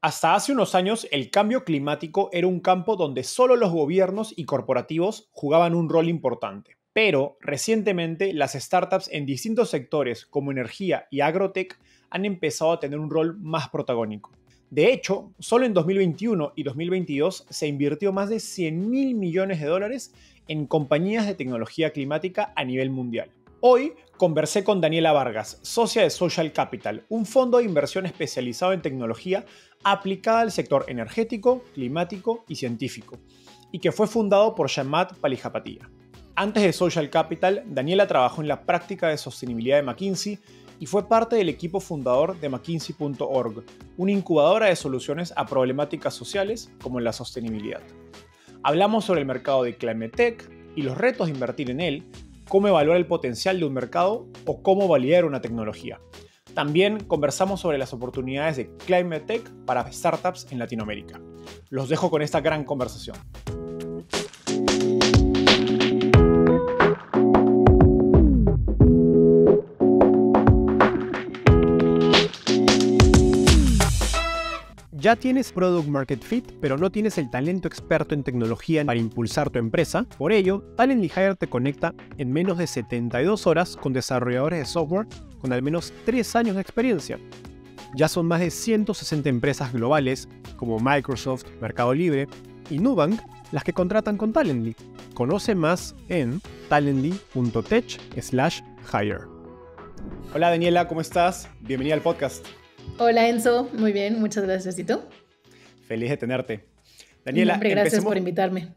Hasta hace unos años, el cambio climático era un campo donde solo los gobiernos y corporativos jugaban un rol importante. Pero recientemente las startups en distintos sectores como energía y agrotech han empezado a tener un rol más protagónico. De hecho, solo en 2021 y 2022 se invirtió más de 100 mil millones de dólares en compañías de tecnología climática a nivel mundial. Hoy conversé con Daniela Vargas, socia de Social Capital, un fondo de inversión especializado en tecnología aplicada al sector energético, climático y científico, y que fue fundado por Shamat Palihapitiya. Antes de Social Capital, Daniela trabajó en la práctica de sostenibilidad de McKinsey y fue parte del equipo fundador de McKinsey.org, una incubadora de soluciones a problemáticas sociales como la sostenibilidad. Hablamos sobre el mercado de Climate Tech y los retos de invertir en él, cómo evaluar el potencial de un mercado o cómo validar una tecnología. También conversamos sobre las oportunidades de Climate Tech para startups en Latinoamérica. Los dejo con esta gran conversación. ¿Ya tienes Product Market Fit, pero no tienes el talento experto en tecnología para impulsar tu empresa? Por ello, Talently Hire te conecta en menos de 72 horas con desarrolladores de software con al menos 3 años de experiencia. Ya son más de 160 empresas globales como Microsoft, Mercado Libre y Nubank las que contratan con Talently. Conoce más en talently.tech/hire. Hola Daniela, ¿cómo estás? Bienvenida al podcast. Hola Enzo, muy bien, muchas gracias. ¿Y tú? Feliz de tenerte. Daniela, gracias empecemos por invitarme.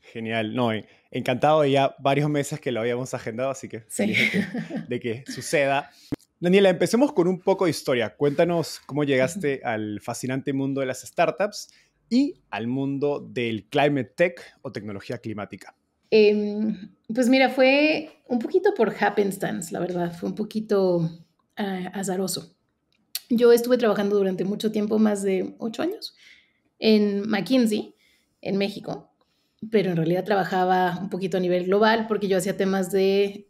Genial, no, encantado, ya varios meses que lo habíamos agendado, así que feliz Sí. de que suceda. Daniela, empecemos con un poco de historia. Cuéntanos cómo llegaste al fascinante mundo de las startups y al mundo del climate tech o tecnología climática. Pues mira, fue un poquito por happenstance, la verdad, fue un poquito azaroso. Yo estuve trabajando durante mucho tiempo, más de 8 años, en McKinsey, en México, pero en realidad trabajaba un poquito a nivel global porque yo hacía temas de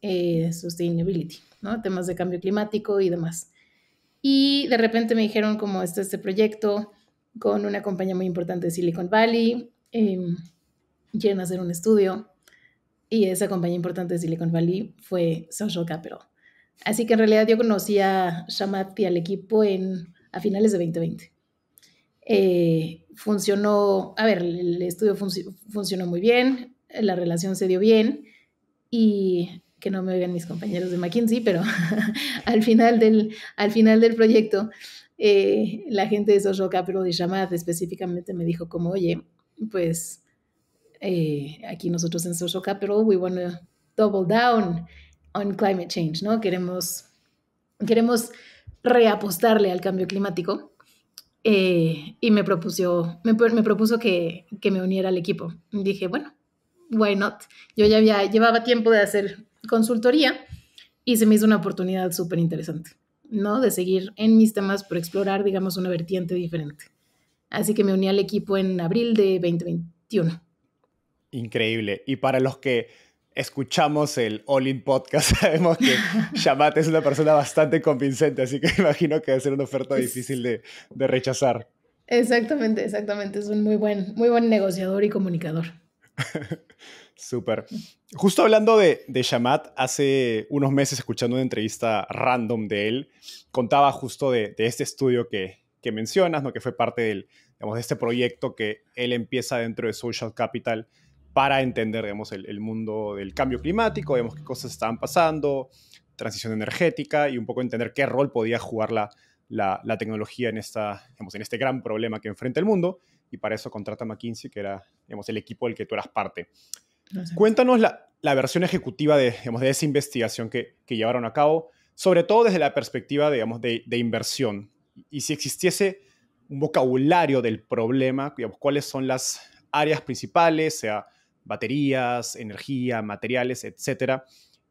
sustainability, ¿no? Temas de cambio climático y demás. Y de repente me dijeron como este proyecto con una compañía muy importante de Silicon Valley, quieren hacer un estudio y esa compañía importante de Silicon Valley fue Social Capital. Así que en realidad yo conocí a Shamat y al equipo a finales de 2020. Funcionó, el estudio funcionó muy bien, la relación se dio bien y que no me oigan mis compañeros de McKinsey, pero al final del proyecto, la gente de Social Capital de Shamat específicamente me dijo como, oye, pues aquí nosotros en Social Capital, we want to double down on climate change, ¿no? Queremos reapostarle al cambio climático y me propuso que me uniera al equipo. Dije, bueno, why not? Yo ya llevaba tiempo de hacer consultoría y se me hizo una oportunidad súper interesante, ¿no? De seguir en mis temas por explorar, digamos, una vertiente diferente. Así que me uní al equipo en abril de 2021. Increíble. Y para los que escuchamos el All In Podcast, sabemos que Shamat es una persona bastante convincente, así que imagino que va a ser una oferta difícil de rechazar. Exactamente. Es un muy buen negociador y comunicador. Súper. Justo hablando de Shamat, hace unos meses escuchando una entrevista random de él, contaba justo de este estudio que mencionas, ¿no? Que fue parte de este proyecto que él empieza dentro de Social Capital para entender, digamos, el mundo del cambio climático, digamos, qué cosas estaban pasando, transición energética y un poco entender qué rol podía jugar la tecnología en este gran problema que enfrenta el mundo. Y para eso contrata a McKinsey, que era, digamos, el equipo del que tú eras parte. Exacto. Cuéntanos la versión ejecutiva de esa investigación que llevaron a cabo, sobre todo desde la perspectiva, digamos, de inversión. Y si existiese un vocabulario del problema, digamos, cuáles son las áreas principales, sea baterías, energía, materiales, etcétera,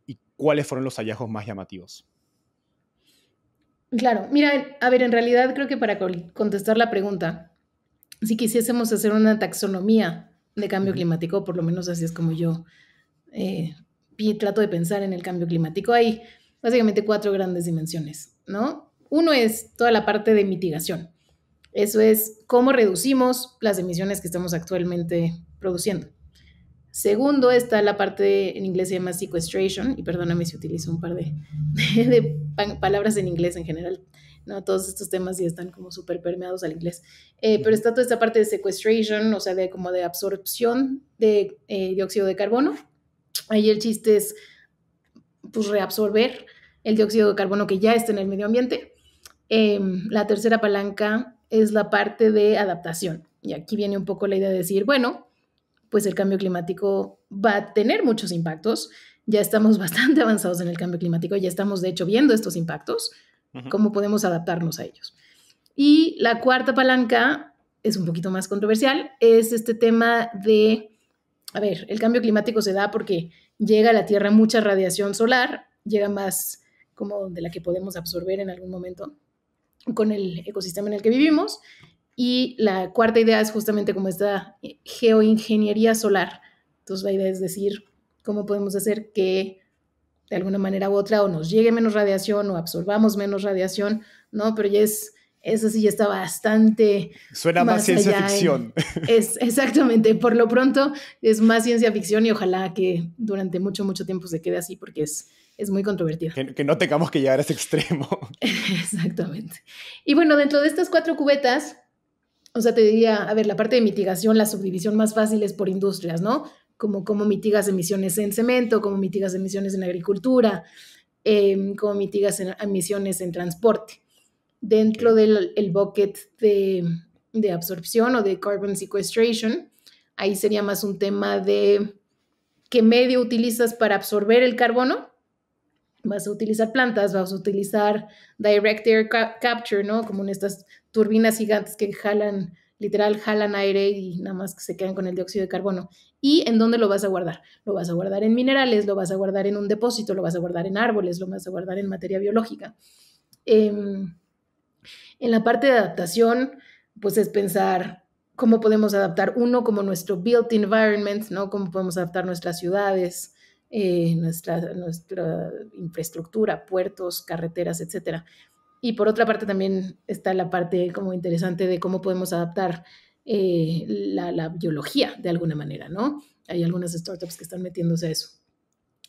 y cuáles fueron los hallazgos más llamativos. Claro, mira, a ver, en realidad creo que para contestar la pregunta, si quisiésemos hacer una taxonomía de cambio climático, por lo menos así es como yo trato de pensar en el cambio climático, hay básicamente 4 grandes dimensiones, ¿no? Uno es toda la parte de mitigación. Eso es cómo reducimos las emisiones que estamos actualmente produciendo. Segundo está la parte, en inglés se llama sequestration, y perdóname si utilizo un par de palabras en inglés en general, ¿no? Todos estos temas ya están como súper permeados al inglés. Pero está toda esta parte de sequestration, o sea, de como de absorción de dióxido de carbono. Ahí el chiste es, pues, reabsorber el dióxido de carbono que ya está en el medio ambiente. La tercera palanca es la parte de adaptación. Y aquí viene un poco la idea de decir, bueno, pues el cambio climático va a tener muchos impactos. Ya estamos bastante avanzados en el cambio climático, ya estamos de hecho viendo estos impactos, cómo podemos adaptarnos a ellos. Y la cuarta palanca es un poquito más controversial, es este tema de, a ver, el cambio climático se da porque llega a la Tierra mucha radiación solar, llega más como de la que podemos absorber en algún momento con el ecosistema en el que vivimos. Y la cuarta idea es justamente como esta geoingeniería solar. Entonces la idea es decir, cómo podemos hacer que de alguna manera u otra o nos llegue menos radiación o absorbamos menos radiación, ¿no? Pero ya eso sí ya está bastante Suena más más ciencia allá. ficción. Es exactamente, por lo pronto es más ciencia ficción y ojalá que durante mucho, mucho tiempo se quede así porque es muy controvertido. Que no tengamos que llegar a ese extremo. Exactamente. Y bueno, dentro de estas 4 cubetas, o sea, te diría, a ver, la parte de mitigación, la subdivisión más fácil es por industrias, ¿no? Como cómo mitigas emisiones en cemento, cómo mitigas emisiones en agricultura, cómo mitigas emisiones en transporte. Dentro del el bucket de absorción o de carbon sequestration, ahí sería más un tema de qué medio utilizas para absorber el carbono. Vas a utilizar plantas, vas a utilizar direct air capture, ¿no? Como en estas turbinas gigantes que jalan, literal, jalan aire y nada más que se quedan con el dióxido de carbono. ¿Y en dónde lo vas a guardar? Lo vas a guardar en minerales, lo vas a guardar en un depósito, lo vas a guardar en árboles, lo vas a guardar en materia biológica. En la parte de adaptación, pues es pensar cómo podemos adaptar uno como nuestro built environment, ¿no? Cómo podemos adaptar nuestras ciudades, nuestra infraestructura, puertos, carreteras, etcétera. Y por otra parte también está la parte como interesante de cómo podemos adaptar la biología de alguna manera, ¿no? Hay algunas startups que están metiéndose a eso.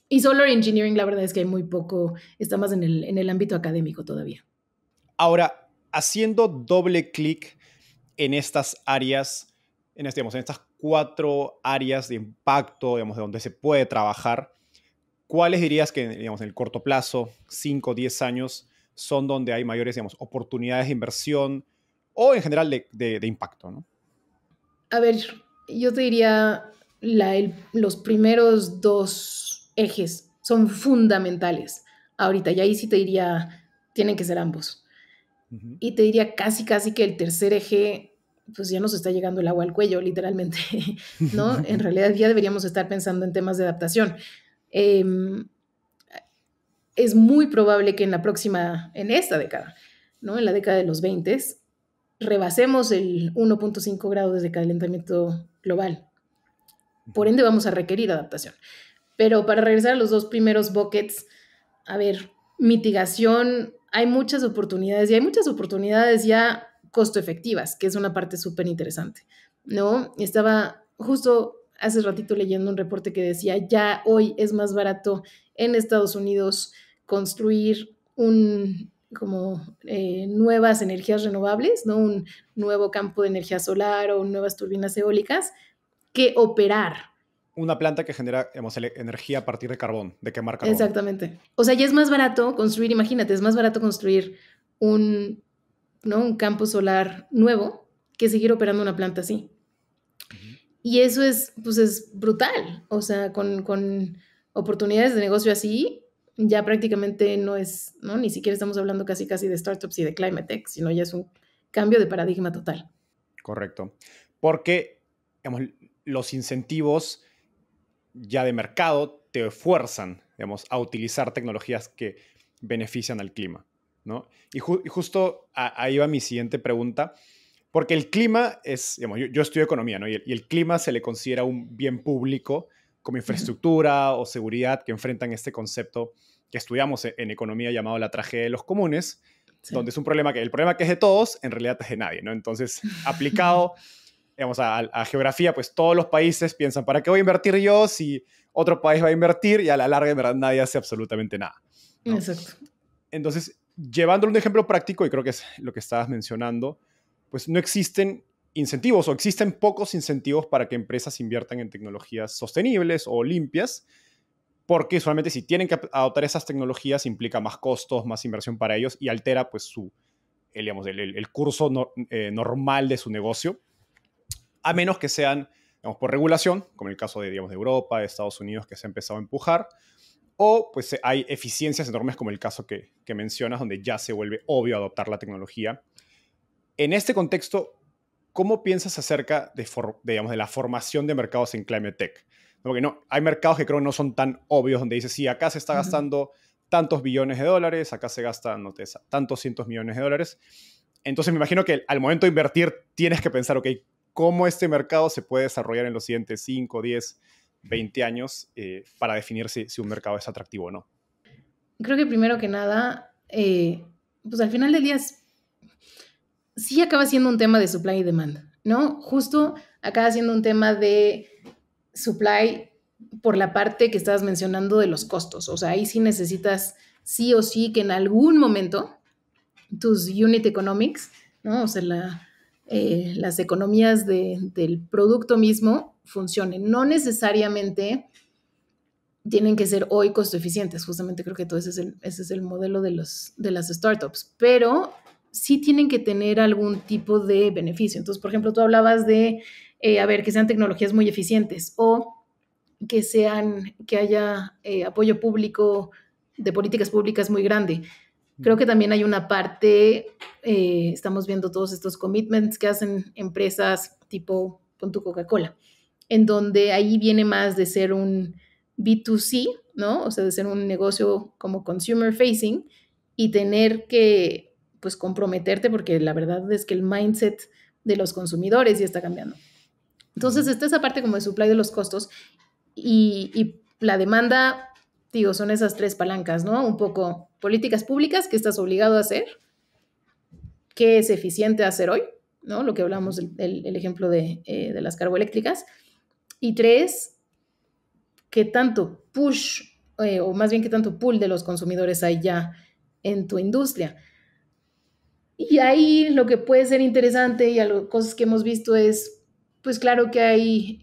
Y solar engineering, la verdad es que hay muy poco, está más en el ámbito académico todavía. Ahora, haciendo doble clic en estas áreas, digamos, en estas 4 áreas de impacto, digamos, de donde se puede trabajar, ¿cuáles dirías que, digamos, en el corto plazo, 5 o 10 años, son donde hay mayores, digamos, oportunidades de inversión o en general de impacto, ¿no? A ver, yo te diría los primeros 2 ejes son fundamentales ahorita, y ahí sí te diría, tienen que ser ambos. Uh-huh. Y te diría casi, casi que el tercer eje, pues ya nos está llegando el agua al cuello, literalmente, ¿no? En realidad ya deberíamos estar pensando en temas de adaptación. Eh, es muy probable que en esta década, ¿no? En la década de los 20, rebasemos el 1.5 grados de calentamiento global. Por ende, vamos a requerir adaptación. Pero para regresar a los 2 primeros buckets, a ver, mitigación, hay muchas oportunidades y hay muchas oportunidades ya costo efectivas, que es una parte súper interesante, ¿no? Estaba justo hace ratito leyendo un reporte que decía, ya hoy es más barato en Estados Unidos construir nuevas energías renovables, ¿no? Un nuevo campo de energía solar o nuevas turbinas eólicas que operar. Una planta que genera, digamos, energía a partir de carbón, de quemar carbón. Exactamente. O sea, ya es más barato construir, imagínate, es más barato construir un campo solar nuevo que seguir operando una planta así. Uh-huh. Y eso pues es brutal. O sea, con oportunidades de negocio así, ya prácticamente no es, ¿no? Ni siquiera estamos hablando casi de startups y de climate tech, sino ya es un cambio de paradigma total. Correcto. Porque, digamos, los incentivos ya de mercado te fuerzan, digamos, a utilizar tecnologías que benefician al clima, ¿no? Y justo ahí va mi siguiente pregunta, porque el clima es, digamos, yo estudio economía, ¿no? Y el clima se le considera un bien público como infraestructura o seguridad que enfrentan este concepto que estudiamos en economía llamado la tragedia de los comunes. Sí. donde es un problema que el problema que es de todos, en realidad es de nadie, ¿no? Entonces, aplicado, digamos, a geografía, pues todos los países piensan, ¿para qué voy a invertir yo si otro país va a invertir? Y a la larga, en verdad, nadie hace absolutamente nada, ¿no? Exacto. Entonces, llevándolo a un ejemplo práctico, y creo que es lo que estabas mencionando, pues no existen incentivos o existen pocos incentivos para que empresas inviertan en tecnologías sostenibles o limpias, porque solamente si tienen que adoptar esas tecnologías implica más costos, más inversión para ellos y altera pues digamos, el curso normal de su negocio, a menos que sean, digamos, por regulación, como el caso de, digamos, de Europa, de Estados Unidos, que se ha empezado a empujar, o pues hay eficiencias enormes como el caso que mencionas, donde ya se vuelve obvio adoptar la tecnología. En este contexto, ¿cómo piensas acerca digamos, de la formación de mercados en Climate Tech? Porque no, hay mercados que creo que no son tan obvios, donde dices, sí, acá se está gastando tantos billones de dólares, acá se gastan no, tantos cientos millones de dólares. Entonces me imagino que al momento de invertir tienes que pensar, ok, ¿cómo este mercado se puede desarrollar en los siguientes 5, 10, 20 años para definir si un mercado es atractivo o no? Creo que primero que nada, pues al final del día sí acaba siendo un tema de supply y demand, ¿no? Justo acaba siendo un tema de supply por la parte que estabas mencionando de los costos. O sea, ahí sí necesitas sí o sí que en algún momento tus unit economics, ¿no? O sea, las economías del producto mismo funcionen. No necesariamente tienen que ser hoy costo eficientes. Justamente creo que todo ese es el modelo de las startups. Pero sí tienen que tener algún tipo de beneficio. Entonces, por ejemplo, tú hablabas de, que sean tecnologías muy eficientes o que haya apoyo público de políticas públicas muy grande. Creo que también hay una parte, estamos viendo todos estos commitments que hacen empresas tipo, pon tu Coca-Cola, en donde ahí viene más de ser un B2C, ¿no? O sea, de ser un negocio como consumer facing y tener que, pues, comprometerte porque la verdad es que el mindset de los consumidores ya está cambiando. Entonces, está esa parte como de supply de los costos y la demanda, digo, son esas tres palancas, ¿no? Un poco políticas públicas que estás obligado a hacer, qué es eficiente hacer hoy, ¿no? Lo que hablamos el ejemplo de las carboeléctricas. Y tres, qué tanto push, o más bien qué tanto pull de los consumidores hay ya en tu industria. Y ahí lo que puede ser interesante y algo, cosas que hemos visto es, pues claro que hay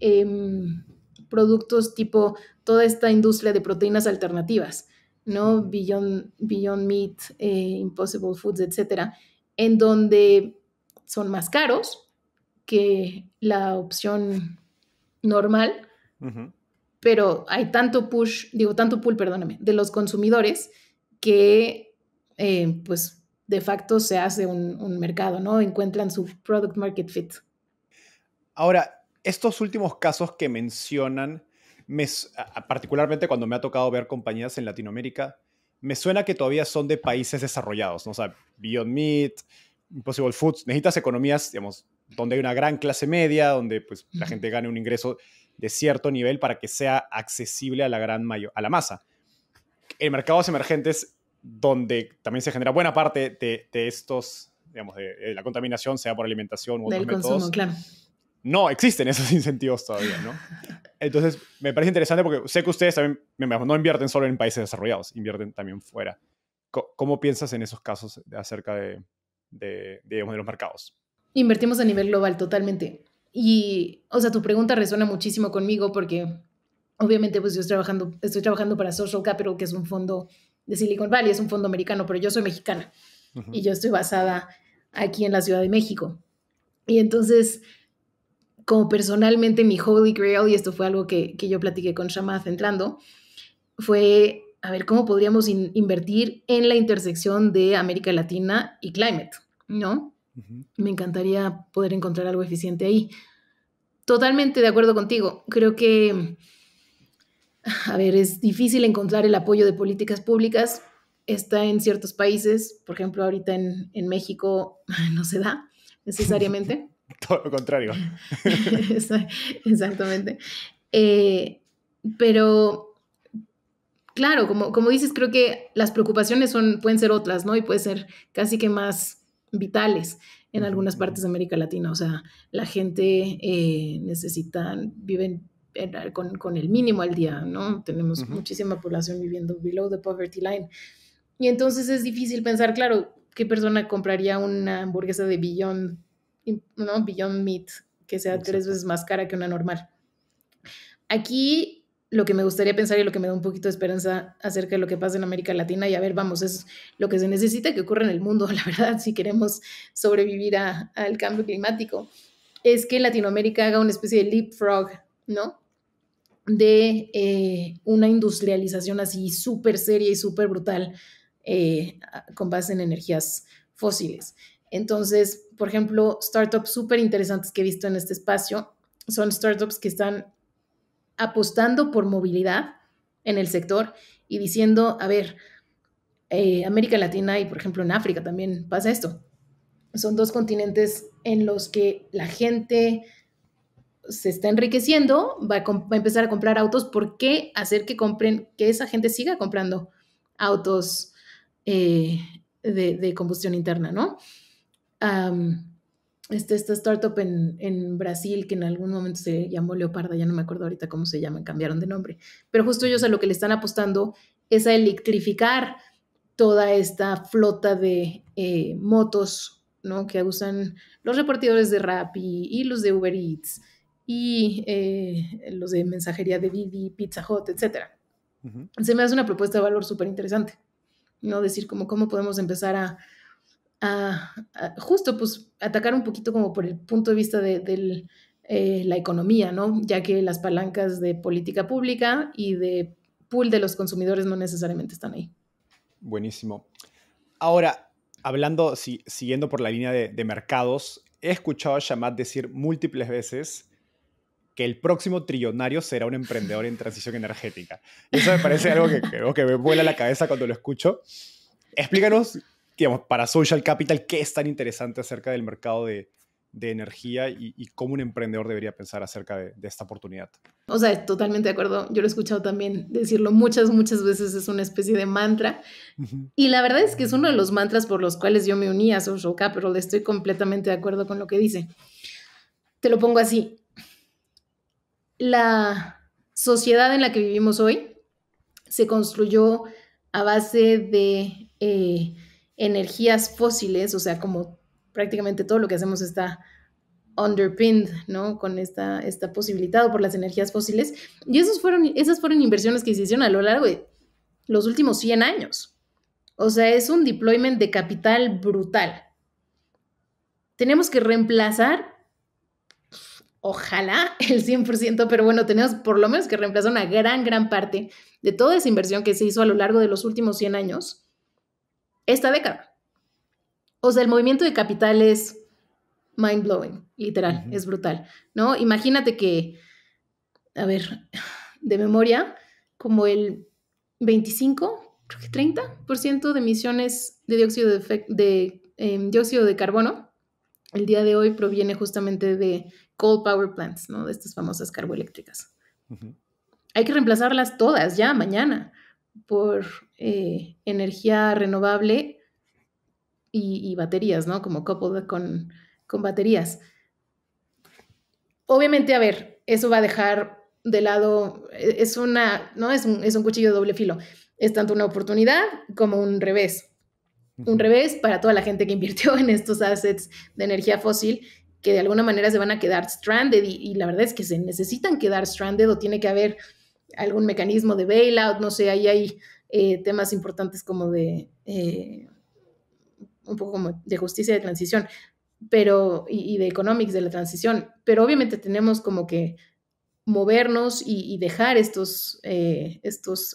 productos tipo toda esta industria de proteínas alternativas, ¿no? Beyond Meat, Impossible Foods, etcétera, en donde son más caros que la opción normal, pero hay tanto pull, perdóname, de los consumidores que, pues, de facto se hace un mercado, ¿no? Encuentran su product market fit. Ahora, estos últimos casos que mencionan, particularmente cuando me ha tocado ver compañías en Latinoamérica, me suena que todavía son de países desarrollados, ¿no? O sea, Beyond Meat, Impossible Foods, necesitas economías, digamos, donde hay una gran clase media, donde pues, la gente gane un ingreso de cierto nivel para que sea accesible a a la masa. En mercados emergentes, donde también se genera buena parte de estos, digamos, de la contaminación, sea por alimentación u otros Del métodos, consumo, claro. no existen esos incentivos todavía, ¿no? Entonces, me parece interesante porque sé que ustedes también no invierten solo en países desarrollados, invierten también fuera. ¿Cómo piensas en esos casos acerca digamos, de los mercados? Invertimos a nivel global totalmente. Y, o sea, tu pregunta resuena muchísimo conmigo porque obviamente pues yo estoy trabajando para Social Capital, que es un fondo de Silicon Valley, es un fondo americano, pero yo soy mexicana y yo estoy basada aquí en la Ciudad de México. Y entonces, como personalmente mi Holy Grail, y esto fue algo que yo platiqué con Shamath entrando, fue a ver cómo podríamos invertir en la intersección de América Latina y climate, ¿no? Me encantaría poder encontrar algo eficiente ahí. Totalmente de acuerdo contigo. Creo que, a ver, es difícil encontrar el apoyo de políticas públicas. Está en ciertos países, por ejemplo, ahorita en México no se da necesariamente. Todo lo contrario. Exactamente. Pero Claro, como dices, creo que las preocupaciones pueden ser otras, ¿no? Y pueden ser casi que más vitales en Ujú, algunas ujú. partes de América Latina. O sea, la gente viven con el mínimo al día, ¿no? Tenemos Ujú. muchísima población viviendo below the poverty line. Y entonces es difícil pensar, claro, ¿qué persona compraría una hamburguesa de Beyond, ¿no? Beyond Meat que sea 3 veces Exacto. más cara que una normal? Aquí lo que me gustaría pensar y lo que me da un poquito de esperanza acerca de lo que pasa en América Latina, y a ver, vamos, es lo que se necesita que ocurra en el mundo, la verdad, si queremos sobrevivir al cambio climático, es que Latinoamérica haga una especie de leapfrog, ¿no? De una industrialización así súper seria y súper brutal con base en energías fósiles. Entonces, por ejemplo, startups súper interesantes que he visto en este espacio son startups que están apostando por movilidad en el sector y diciendo, a ver, América Latina y por ejemplo en África también pasa esto. Son dos continentes en los que la gente se está enriqueciendo, va a empezar a comprar autos. ¿Por qué hacer que esa gente siga comprando autos de combustión interna, ¿no? Um, esta startup en Brasil que en algún momento se llamó Leoparda, ya no me acuerdo ahorita cómo se llaman, cambiaron de nombre, pero justo ellos Ujú. a lo que le están apostando es a electrificar toda esta flota de motos, ¿no? Que usan los repartidores de Rappi y los de Uber Eats y los de mensajería de Didi, Pizza Hut, etcétera. Ujú. Se me hace una propuesta de valor súper interesante, ¿no? Decir cómo podemos empezar a justo pues atacar un poquito como por el punto de vista de la economía, ¿no? Ya que las palancas de política pública y de pool de los consumidores no necesariamente están ahí. Buenísimo. Ahora, hablando, siguiendo por la línea de mercados, he escuchado a Shamat decir múltiples veces que el próximo trillonario será un emprendedor en transición energética. Y eso me parece algo que me vuela la cabeza cuando lo escucho. Explícanos, digamos, para Social Capital, qué es tan interesante acerca del mercado de energía y cómo un emprendedor debería pensar acerca de esta oportunidad. O sea, totalmente de acuerdo. Yo lo he escuchado también decirlo muchas veces, es una especie de mantra. Ujú. Y la verdad es que es uno de los mantras por los cuales yo me uní a Social Capital. Estoy completamente de acuerdo con lo que dice. Te lo pongo así. La sociedad en la que vivimos hoy se construyó a base de energías fósiles, o sea, como prácticamente todo lo que hacemos está underpinned, ¿no? Con está posibilitado por las energías fósiles. Y esas fueron inversiones que se hicieron a lo largo de los últimos 100 años. O sea, es un deployment de capital brutal. Tenemos que reemplazar, ojalá, el 100%, pero bueno, tenemos por lo menos que reemplazar una gran parte de toda esa inversión que se hizo a lo largo de los últimos 100 años, esta década. O sea, el movimiento de capital es mind blowing, literal, Ujú. es brutal, ¿no? Imagínate que, a ver, de memoria, como el 25, creo que 30% de emisiones de dióxido de carbono el día de hoy proviene justamente de coal power plants, ¿no? De estas famosas carboeléctricas. Ujú. Hay que reemplazarlas todas ya mañana por energía renovable y baterías, ¿no? Como coupled con baterías. Obviamente, a ver, eso va a dejar de lado, ¿no? Es un cuchillo de doble filo. Es tanto una oportunidad como un revés. Un Ujú. revés para toda la gente que invirtió en estos assets de energía fósil, que de alguna manera se van a quedar stranded y la verdad es que se necesitan quedar stranded o tiene que haber algún mecanismo de bailout, no sé, ahí hay temas importantes como un poco como de justicia de transición, y de economics de la transición, pero obviamente tenemos como que movernos y dejar estos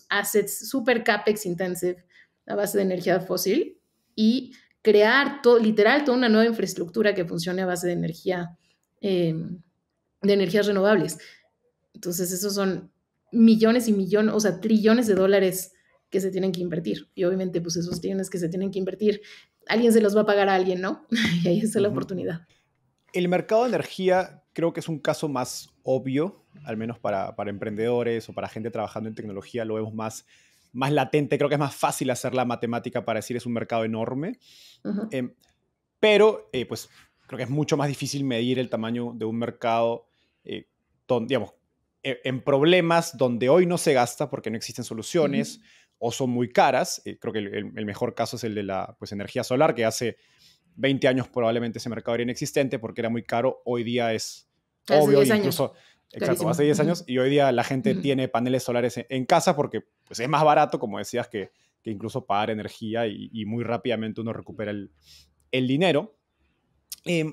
assets super capex intensive a base de energía fósil y crear literal toda una nueva infraestructura que funcione a base de energías renovables. Entonces, esos son millones y millones, o sea, trillones de dólares que se tienen que invertir. Y obviamente, pues esos trillones que se tienen que invertir, alguien se los va a pagar a alguien, ¿no? Y ahí está la Ujú. oportunidad. El mercado de energía creo que es un caso más obvio, al menos para emprendedores o para gente trabajando en tecnología, lo vemos más más latente, creo que es más fácil hacer la matemática para decir es un mercado enorme. Ujú. Pero pues creo que es mucho más difícil medir el tamaño de un mercado digamos, en problemas donde hoy no se gasta porque no existen soluciones Ujú. o son muy caras. Creo que el mejor caso es el de la pues, energía solar, que hace 20 años probablemente ese mercado era inexistente porque era muy caro. Hoy día es Hace obvio, 10 años. incluso, exacto, Carísimo. hace 10 Ujú. años y hoy día la gente Ujú. tiene paneles solares en casa porque pues, es más barato, como decías, que incluso pagar energía y muy rápidamente uno recupera el dinero. Eh,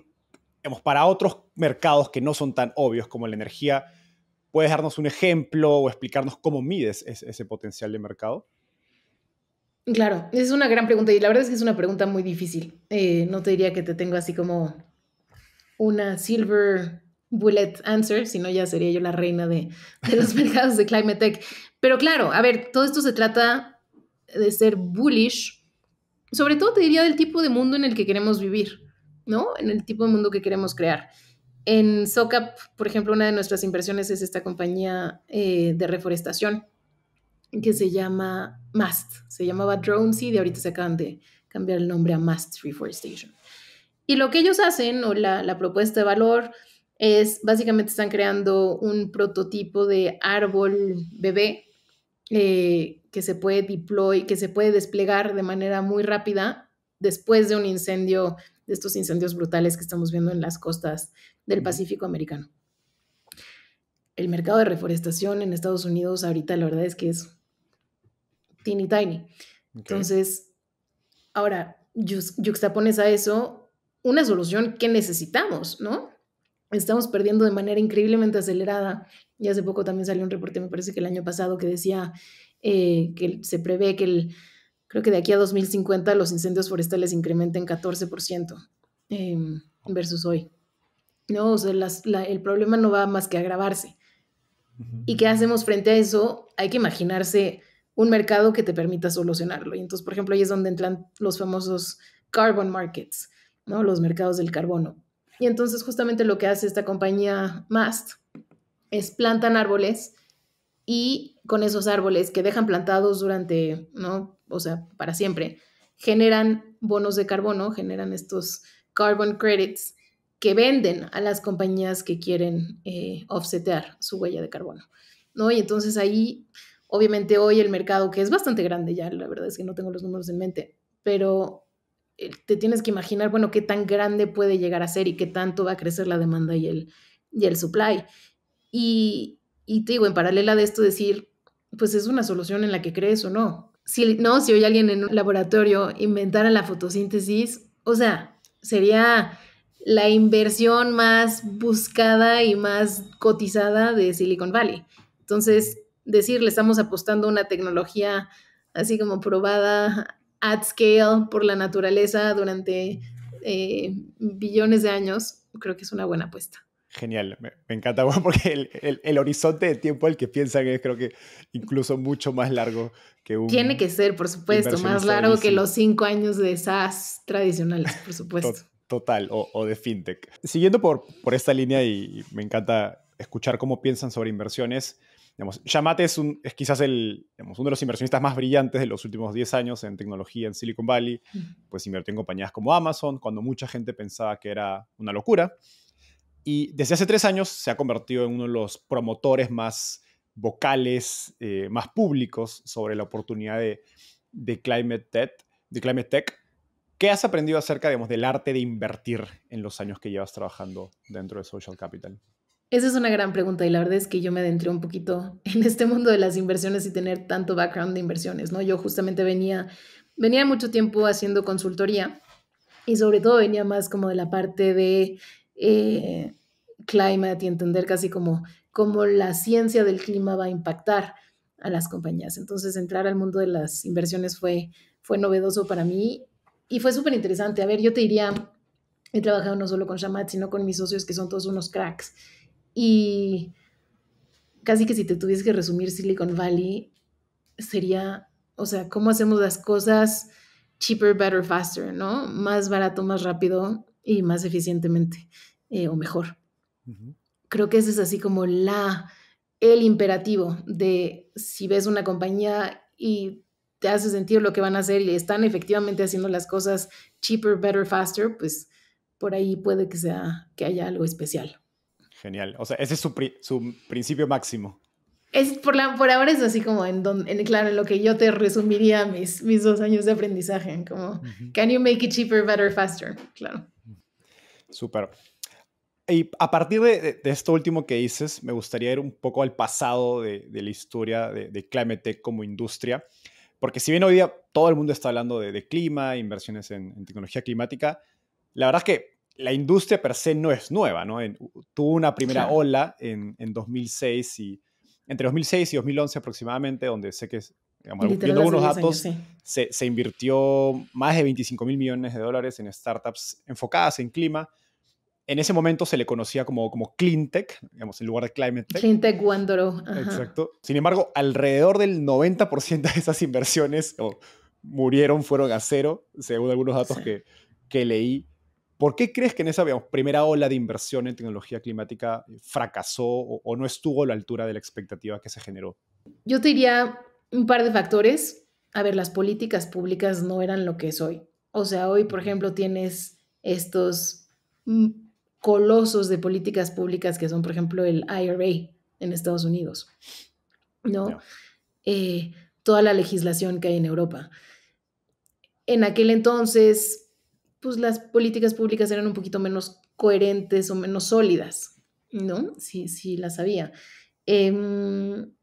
para otros mercados que no son tan obvios como la energía, ¿puedes darnos un ejemplo o explicarnos cómo mides ese potencial de mercado? Claro, es una gran pregunta y la verdad es que es una pregunta muy difícil. No te diría que te tengo así como una silver bullet answer, sino ya sería yo la reina de los mercados de climate tech. Pero claro, a ver, todo esto se trata de ser bullish, sobre todo te diría del tipo de mundo en el que queremos vivir, ¿no? En el tipo de mundo que queremos crear. En SOCAP, por ejemplo, una de nuestras inversiones es esta compañía de reforestación que se llama MAST. Se llamaba Drone Seed y ahorita se acaban de cambiar el nombre a MAST Reforestation. Y lo que ellos hacen, o la propuesta de valor, es básicamente están creando un prototipo de árbol bebé que se puede deploy, que se puede desplegar de manera muy rápida después de un incendio, de estos incendios brutales que estamos viendo en las costas del Ujú. Pacífico americano. El mercado de reforestación en Estados Unidos ahorita la verdad es que es teeny tiny. Ok. Entonces, ahora, yuxtapones a eso una solución que necesitamos, ¿no? Estamos perdiendo de manera increíblemente acelerada. Y hace poco también salió un reporte, me parece que el año pasado, que decía que se prevé que creo que de aquí a 2050 los incendios forestales incrementen 14% versus hoy. No, o sea, el problema no va más que agravarse. Ujú. ¿Y qué hacemos frente a eso? Hay que imaginarse un mercado que te permita solucionarlo. Y entonces, por ejemplo, ahí es donde entran los famosos carbon markets, ¿no? Los mercados del carbono. Y entonces justamente lo que hace esta compañía Mast es plantan árboles y con esos árboles que dejan plantados durante, ¿no? O sea, para siempre, generan bonos de carbono, generan estos carbon credits que venden a las compañías que quieren offsetear su huella de carbono, ¿no? Y entonces ahí, obviamente hoy el mercado, que es bastante grande ya, la verdad es que no tengo los números en mente, pero te tienes que imaginar, bueno, qué tan grande puede llegar a ser y qué tanto va a crecer la demanda y el supply. Y te digo, en paralela de esto, decir, pues es una solución en la que crees o no. Si hoy alguien en un laboratorio inventara la fotosíntesis, o sea, sería la inversión más buscada y más cotizada de Silicon Valley. Entonces, decir, le estamos apostando a una tecnología así como probada at scale por la naturaleza durante billones de años, creo que es una buena apuesta. Genial, me encanta bueno, porque el horizonte de tiempo al que piensan es creo que incluso mucho más largo que Tiene un que ser, por supuesto, más inversionista de largo que VC. los 5 años de SaaS tradicionales, por supuesto. Total, o de fintech. Siguiendo por esta línea y me encanta escuchar cómo piensan sobre inversiones, digamos, Shamat es quizás uno de los inversionistas más brillantes de los últimos 10 años en tecnología en Silicon Valley, pues invirtió en compañías como Amazon, cuando mucha gente pensaba que era una locura. Y desde hace 3 años se ha convertido en uno de los promotores más vocales, más públicos sobre la oportunidad de Climate Tech. ¿Qué has aprendido acerca, digamos, del arte de invertir en los años que llevas trabajando dentro de Social Capital? Esa es una gran pregunta y la verdad es que yo me adentré un poquito en este mundo de las inversiones y tener tanto background de inversiones, ¿no? Yo justamente venía mucho tiempo haciendo consultoría y sobre todo venía más como de la parte de eh, climate y entender casi como la ciencia del clima va a impactar a las compañías. Entonces entrar al mundo de las inversiones fue novedoso para mí y fue súper interesante. A ver, yo te diría, he trabajado no solo con Shamat, sino con mis socios que son todos unos cracks. Y casi que si te tuviese que resumir Silicon Valley, sería, o sea, cómo hacemos las cosas cheaper, better, faster, ¿no? Más barato, más rápido y más eficientemente o mejor. Ujú. Creo que ese es así como el imperativo de si ves una compañía y te hace sentido lo que van a hacer y están efectivamente haciendo las cosas cheaper, better, faster, pues por ahí puede que haya algo especial. Genial. O sea, ese es su principio máximo. Por ahora es así como claro, en lo que yo te resumiría mis 2 años de aprendizaje, como, can you make it cheaper, better, faster? Claro. Súper. Y a partir de esto último que dices, me gustaría ir un poco al pasado de la historia de Climate Tech como industria, porque si bien hoy día todo el mundo está hablando de clima, inversiones en tecnología climática, la verdad es que la industria per se no es nueva, ¿no? Tuvo una primera ola en 2006 y entre 2006 y 2011 aproximadamente, donde sé que, digamos, viendo algunos datos, años, sí. se invirtió más de $25,000 millones en startups enfocadas en clima. En ese momento se le conocía como Clean Tech, digamos, en lugar de Climate Tech. Clean Tech 1.0. Exacto. Sin embargo, alrededor del 90% de esas inversiones murieron, fueron a cero, según algunos datos que leí. ¿Por qué crees que en esa primera ola de inversión en tecnología climática fracasó o no estuvo a la altura de la expectativa que se generó? Yo te diría un par de factores. A ver, las políticas públicas no eran lo que es hoy. O sea, hoy, por ejemplo, tienes estos colosos de políticas públicas que son, por ejemplo, el IRA en Estados Unidos, ¿no? Toda la legislación que hay en Europa. En aquel entonces, pues las políticas públicas eran un poquito menos coherentes o menos sólidas, ¿no? Sí las había. También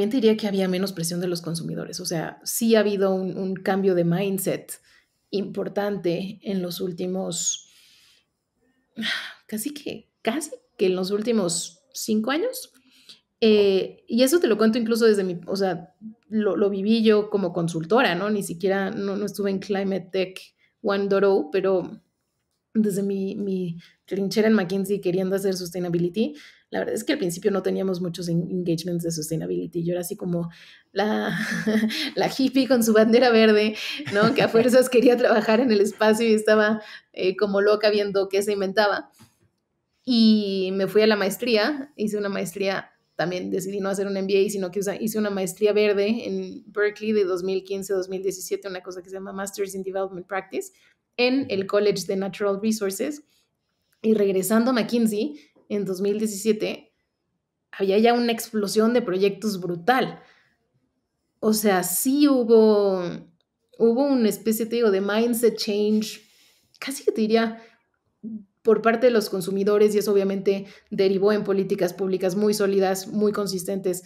te diría que había menos presión de los consumidores. O sea, sí ha habido un cambio de mindset importante en los últimos, casi que en los últimos 5 años. Y eso te lo cuento incluso desde o sea, lo viví yo como consultora, ¿no? Ni siquiera, no estuve en Climate Tech 1.0, pero desde mi trinchera en McKinsey queriendo hacer sustainability, la verdad es que al principio no teníamos muchos engagements de sustainability. Yo era así como la hippie con su bandera verde, ¿no? Que a fuerzas quería trabajar en el espacio y estaba como loca viendo qué se inventaba. Y me fui a la maestría, hice una maestría, también decidí no hacer un MBA, sino que hice una maestría verde en Berkeley de 2015-2017, una cosa que se llama Masters in Development Practice, en el College de Natural Resources. Y regresando a McKinsey en 2017, había ya una explosión de proyectos brutal. O sea, sí hubo una especie, te digo, de mindset change, casi que te diría, por parte de los consumidores, y eso obviamente derivó en políticas públicas muy sólidas, muy consistentes.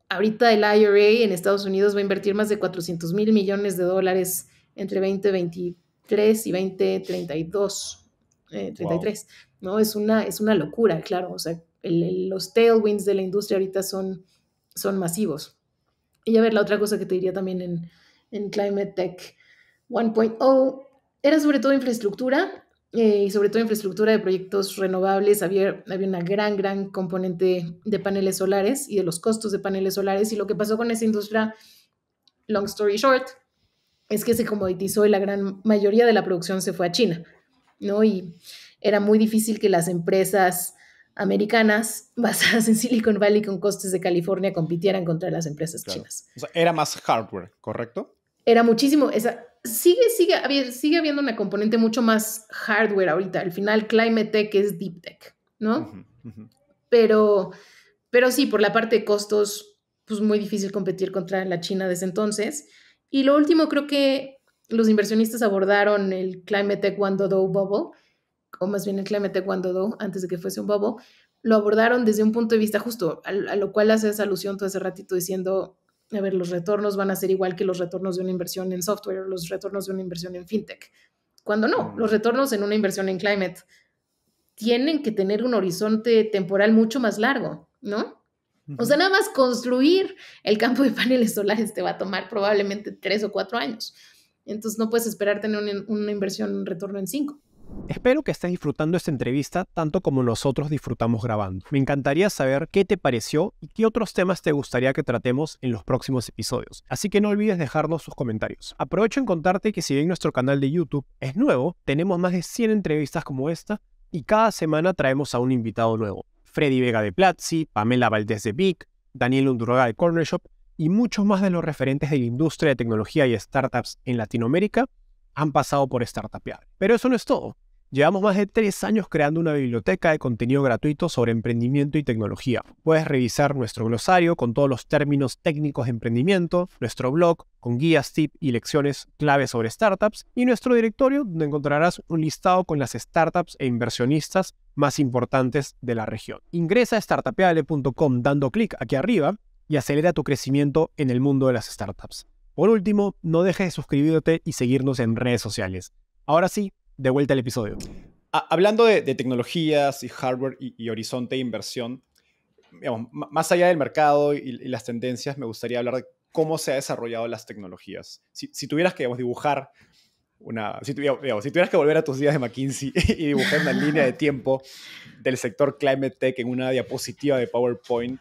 Ahorita el IRA en Estados Unidos va a invertir más de $400,000 millones entre 2023 y 2032, 33, wow. ¿No? Es una locura, claro. O sea, los tailwinds de la industria ahorita son masivos. Y a ver, la otra cosa que te diría también en Climate Tech 1.0 era sobre todo infraestructura, y sobre todo infraestructura de proyectos renovables. Había una gran componente de paneles solares y de los costos de paneles solares, y lo que pasó con esa industria, long story short, es que se comoditizó y la gran mayoría de la producción se fue a China, ¿no? Y era muy difícil que las empresas americanas basadas en Silicon Valley con costes de California compitieran contra las empresas chinas. O sea, era más hardware, ¿correcto? Era muchísimo. Sigue habiendo una componente mucho más hardware ahorita. Al final, Climate Tech es Deep Tech, ¿no? Pero sí, por la parte de costos, pues muy difícil competir contra la China de ese entonces. Y lo último, creo que los inversionistas abordaron el Climate Tech 1.0 bubble, o más bien el Climate Tech 1.0, antes de que fuese un bubble, lo abordaron desde un punto de vista justo, a lo cual haces alusión todo ese ratito diciendo, a ver, los retornos van a ser igual que los retornos de una inversión en software o los retornos de una inversión en fintech. Cuando no, los retornos en una inversión en climate tienen que tener un horizonte temporal mucho más largo, ¿no? O sea, nada más construir el campo de paneles solares te va a tomar probablemente 3 o 4 años. Entonces no puedes esperar tener una inversión, un retorno en 5. Espero que estés disfrutando esta entrevista tanto como nosotros disfrutamos grabando. Me encantaría saber qué te pareció y qué otros temas te gustaría que tratemos en los próximos episodios. Así que no olvides dejarnos sus comentarios. Aprovecho en contarte que si bien nuestro canal de YouTube es nuevo, tenemos más de 100 entrevistas como esta y cada semana traemos a un invitado nuevo. Freddy Vega de Platzi, Pamela Valdés de Vic, Daniel Undurraga de Corner Shop y muchos más de los referentes de la industria de tecnología y startups en Latinoamérica han pasado por Startupear. Pero eso no es todo. Llevamos más de 3 años creando una biblioteca de contenido gratuito sobre emprendimiento y tecnología. Puedes revisar nuestro glosario con todos los términos técnicos de emprendimiento, nuestro blog con guías, tips y lecciones clave sobre startups y nuestro directorio donde encontrarás un listado con las startups e inversionistas más importantes de la región. Ingresa a startupeable.com dando clic aquí arriba y acelera tu crecimiento en el mundo de las startups. Por último, no dejes de suscribirte y seguirnos en redes sociales. Ahora sí, de vuelta al episodio. Hablando de tecnologías y hardware y horizonte de inversión, digamos, más allá del mercado y las tendencias, me gustaría hablar de cómo se han desarrollado las tecnologías. Si tuvieras que, digamos, dibujar si tuvieras que volver a tus días de McKinsey y dibujar una línea de tiempo del sector Climate Tech en una diapositiva de PowerPoint,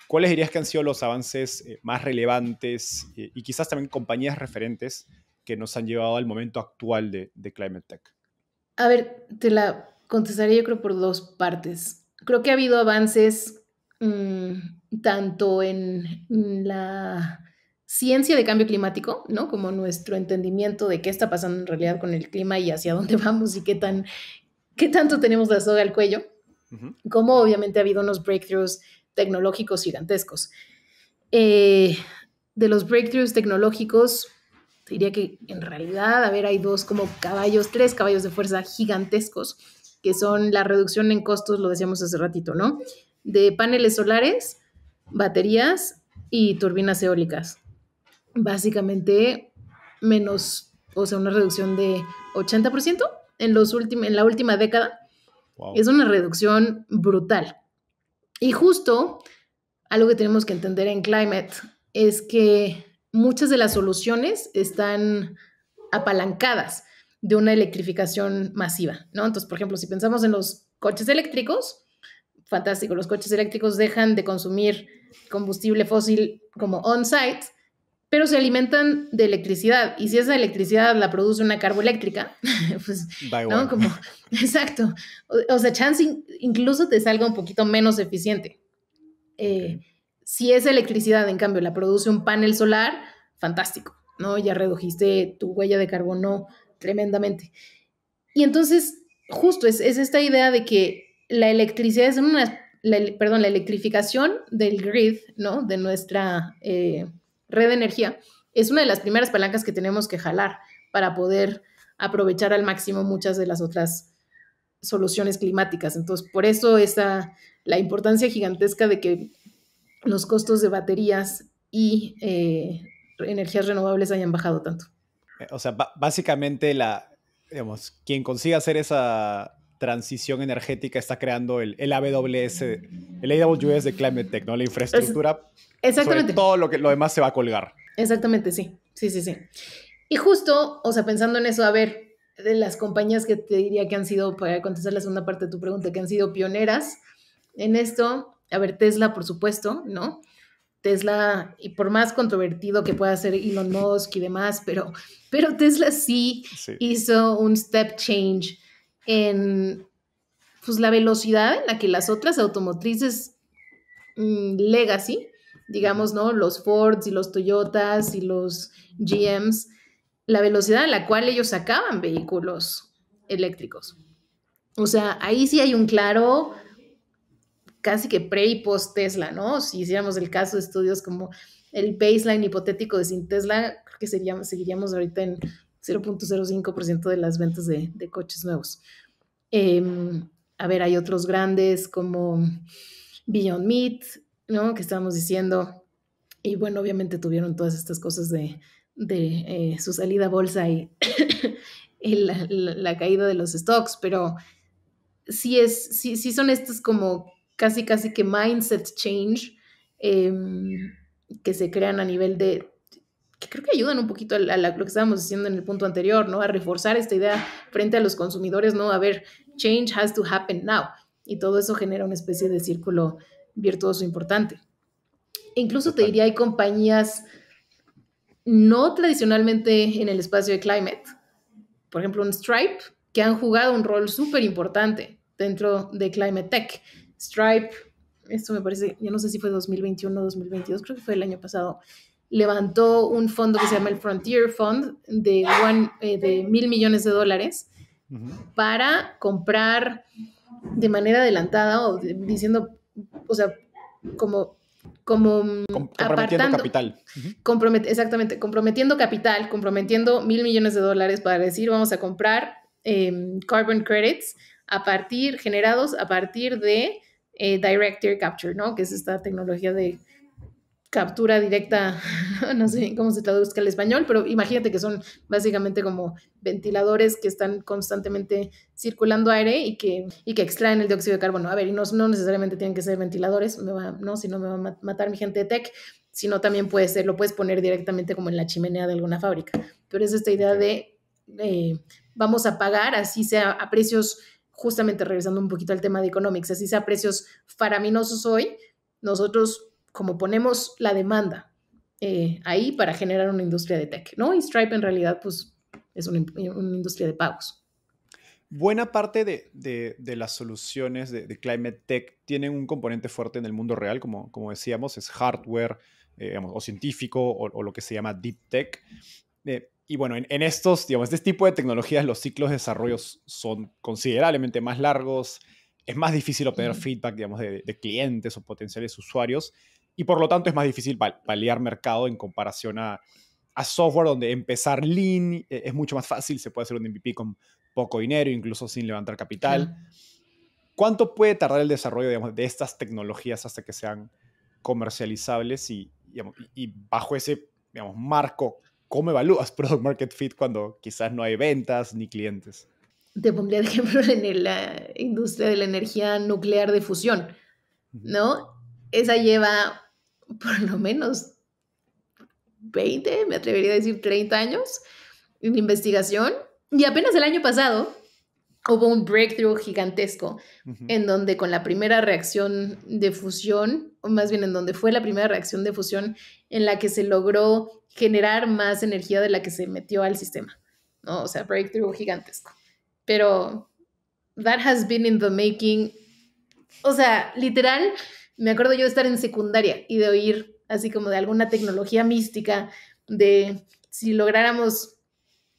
¿cuáles dirías que han sido los avances más relevantes y quizás también compañías referentes que nos han llevado al momento actual de Climate Tech? A ver, te la contestaré yo creo por 2 partes. Creo que ha habido avances tanto en la ciencia de cambio climático, ¿no? Como nuestro entendimiento de qué está pasando en realidad con el clima y hacia dónde vamos y qué tanto tenemos la soga al cuello. Uh-huh. Como obviamente ha habido unos breakthroughs tecnológicos gigantescos. De los breakthroughs tecnológicos, te diría que en realidad, hay 3 caballos de fuerza gigantescos, que son la reducción en costos, lo decíamos hace ratito, ¿no? De paneles solares, baterías y turbinas eólicas. Básicamente, una reducción de 80% en la última década. Wow. Es una reducción brutal. Y justo algo que tenemos que entender en Climate es que muchas de las soluciones están apalancadas de una electrificación masiva, ¿no? Entonces, por ejemplo, si pensamos en los coches eléctricos, fantástico, los coches eléctricos dejan de consumir combustible fósil como on-site, pero se alimentan de electricidad, y si esa electricidad la produce una carboeléctrica, pues, ¿no? Exacto. O sea, chance incluso te salga un poquito menos eficiente. Okay. Si esa electricidad, en cambio, la produce un panel solar, fantástico, ¿no? Ya redujiste tu huella de carbono tremendamente. Y entonces, justo es esta idea de que la electricidad es la electrificación del grid, ¿no? De nuestra red de energía, es una de las primeras palancas que tenemos que jalar para poder aprovechar al máximo muchas de las otras soluciones climáticas. Entonces, por eso la importancia gigantesca de que los costos de baterías y energías renovables hayan bajado tanto. O sea, básicamente quien consiga hacer esa transición energética está creando el AWS de Climate Tech, ¿no? La infraestructura. Exactamente. Sobre todo lo demás se va a colgar. Exactamente, sí. Y justo, o sea, pensando en eso, a ver, de las compañías que te diría que han sido, para contestar la segunda parte de tu pregunta, que han sido pioneras en esto, a ver, Tesla, por supuesto, ¿no? Tesla, y por más controvertido que pueda ser Elon Musk y demás, pero Tesla sí hizo un step change en pues, la velocidad en la que las otras automotrices legacy, digamos, ¿no? Los Fords y los Toyotas y los GMs, la velocidad en la cual ellos sacaban vehículos eléctricos. O sea, ahí sí hay un claro casi que pre y post Tesla, ¿no? Si hiciéramos el caso de estudios como el baseline hipotético de sin Tesla, creo que seguiríamos ahorita en 0.05% de las ventas de coches nuevos. A ver, hay otros grandes como Beyond Meat, ¿no? Que estábamos diciendo. Y bueno, obviamente tuvieron todas estas cosas de su salida a bolsa y la caída de los stocks, pero sí son estos como casi que mindset change que se crean a nivel de, que creo que ayudan un poquito a lo que estábamos diciendo en el punto anterior, ¿no? A reforzar esta idea frente a los consumidores, ¿no? A ver, change has to happen now. Y todo eso genera una especie de círculo virtuoso importante. Incluso te diría, hay compañías no tradicionalmente en el espacio de climate, por ejemplo, un Stripe, que han jugado un rol súper importante dentro de Climate Tech. Stripe, esto me parece, ya no sé si fue 2021 o 2022, creo que fue el año pasado, levantó un fondo que se llama el Frontier Fund de $1.000 millones para comprar de manera adelantada o diciendo, o sea, como Comprometiendo apartando, capital. exactamente, comprometiendo capital, comprometiendo $1.000 millones para decir vamos a comprar carbon credits generados a partir de direct air capture, ¿no? Que es esta tecnología de captura directa, no sé cómo se traduzca al español, pero imagínate que son básicamente como ventiladores que están constantemente circulando aire y que extraen el dióxido de carbono. A ver, y no necesariamente tienen que ser ventiladores, no, si no me va a matar mi gente de tech, sino también lo puedes poner directamente como en la chimenea de alguna fábrica. Pero es esta idea de vamos a pagar, así sea a precios, justamente regresando un poquito al tema de economics, así sea a precios faraminosos hoy, nosotros como ponemos la demanda ahí para generar una industria de tech, ¿no? Y Stripe en realidad, pues, es una industria de pagos. Buena parte de las soluciones de Climate Tech tienen un componente fuerte en el mundo real, como decíamos, es hardware, digamos, o científico, o lo que se llama Deep Tech. Y bueno, en estos, digamos, este tipo de tecnologías, los ciclos de desarrollo son considerablemente más largos, es más difícil obtener feedback, digamos, de clientes o potenciales usuarios, y por lo tanto es más difícil paliar mercado en comparación a software donde empezar lean es mucho más fácil, se puede hacer un MVP con poco dinero, incluso sin levantar capital. Claro. ¿Cuánto puede tardar el desarrollo, digamos, de estas tecnologías hasta que sean comercializables? Digamos, y bajo ese, digamos, marco, ¿cómo evalúas Product Market Fit cuando quizás no hay ventas ni clientes? Te pondría de ejemplo en la industria de la energía nuclear de fusión, ¿no? Esa lleva por lo menos 20, me atrevería a decir 30 años en investigación, y apenas el año pasado hubo un breakthrough gigantesco en donde con la primera reacción de fusión, o más bien en donde fue la primera reacción de fusión en la que se logró generar más energía de la que se metió al sistema, ¿no? O sea, breakthrough gigantesco. Pero that has been in the making. O sea, literal, me acuerdo yo de estar en secundaria y de oír así como de alguna tecnología mística de si lográramos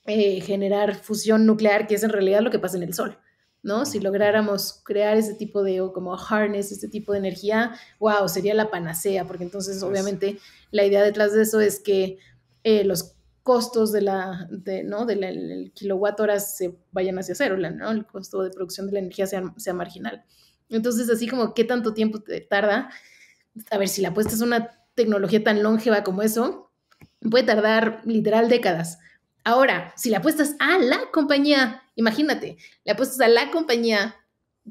generar fusión nuclear, que es en realidad lo que pasa en el Sol, ¿no? Si lográramos crear ese tipo de, o como harness, este tipo de energía, wow, sería la panacea, porque entonces obviamente la idea detrás de eso es que los costos ¿no? del kilowatt hora se vayan hacia cero, ¿no? El costo de producción de la energía sea marginal. Entonces, así como, ¿qué tanto tiempo te tarda? A ver, si la apuesta es una tecnología tan longeva como eso, puede tardar literal décadas. Ahora, si le apuestas a la compañía, imagínate, le apuestas a la compañía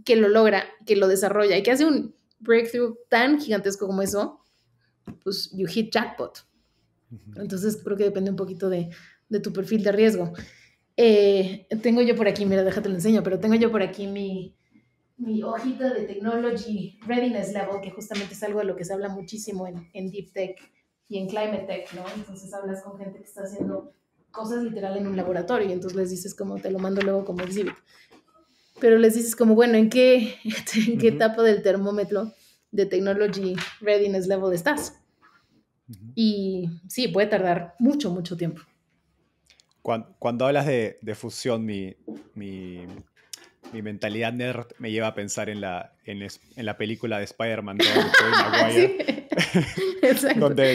que lo logra, que lo desarrolla y que hace un breakthrough tan gigantesco como eso, pues you hit jackpot. Entonces creo que depende un poquito de tu perfil de riesgo. Tengo yo por aquí, mira, déjate lo enseño, pero tengo yo por aquí mi hojita de Technology Readiness Level, que justamente es algo de lo que se habla muchísimo en Deep Tech y en Climate Tech, ¿no? Entonces hablas con gente que está haciendo cosas literal en un laboratorio y entonces les dices como, te lo mando luego como exhibit. Pero les dices como, bueno, ¿en qué etapa del termómetro de Technology Readiness Level estás? Y sí, puede tardar mucho, mucho tiempo. Cuando hablas de fusión, mi mentalidad nerd me lleva a pensar en la película de Spider-Man de Tobey Maguire. Sí. Exacto. donde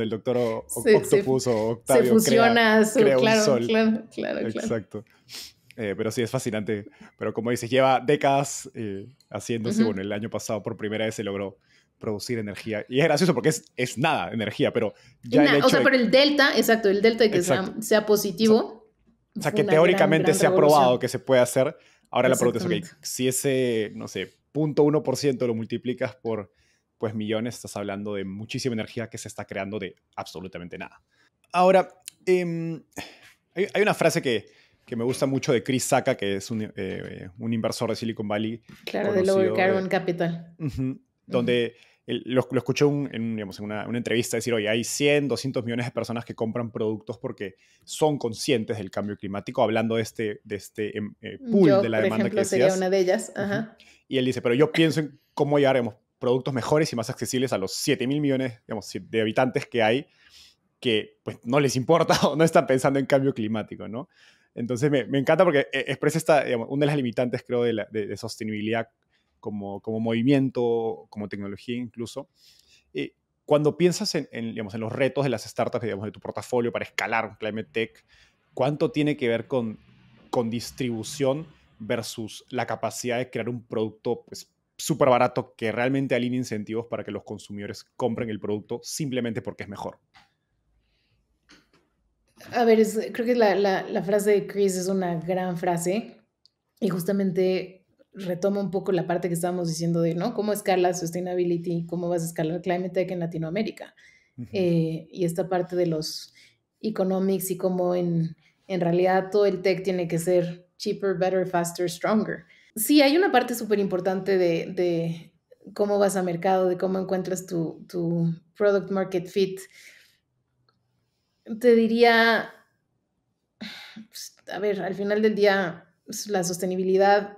el doctor Octopus o Octavio se fusiona crea claro, un sol. Claro. Exacto. Pero sí, es fascinante. Pero como dices, lleva décadas haciéndose. Bueno, el año pasado por primera vez se logró producir energía. Y es gracioso porque es nada energía, pero ya el hecho... O sea, pero el delta de que sea positivo... O sea, que teóricamente se ha probado que se puede hacer. Ahora la pregunta es, okay, si ese, no sé, 0.1% lo multiplicas por pues millones, estás hablando de muchísima energía que se está creando de absolutamente nada. Ahora, hay una frase que me gusta mucho de Chris Sacca, que es un inversor de Silicon Valley. Claro, de Lower Carbon Capital. Donde lo escuché en una entrevista decir, oye, hay 100, 200 millones de personas que compran productos porque son conscientes del cambio climático, hablando de este pool Yo, de la por demanda ejemplo, que decías. sería una de ellas. Ajá. Y él dice, pero yo pienso en cómo llegar, digamos, productos mejores y más accesibles a los 7.000 millones, digamos, de habitantes que hay, que pues no les importa o no están pensando en cambio climático, ¿no? Entonces me encanta porque expresa digamos, una de las limitantes, creo, de sostenibilidad como movimiento, como tecnología incluso. Cuando piensas digamos, en los retos de las startups, digamos, de tu portafolio para escalar Climate Tech, ¿cuánto tiene que ver con distribución versus la capacidad de crear un producto pues, súper barato que realmente alinee incentivos para que los consumidores compren el producto simplemente porque es mejor? A ver, creo que la frase de Chris es una gran frase y justamente retoma un poco la parte que estábamos diciendo de, ¿no? ¿Cómo escala sustainability? ¿Cómo vas a escalar climate tech en Latinoamérica? Ujú. Y esta parte de los economics y cómo en realidad todo el tech tiene que ser cheaper, better, faster, stronger. Sí, hay una parte súper importante de cómo vas a mercado, de cómo encuentras tu product market fit. Te diría, pues, a ver, al final del día, pues, la sostenibilidad,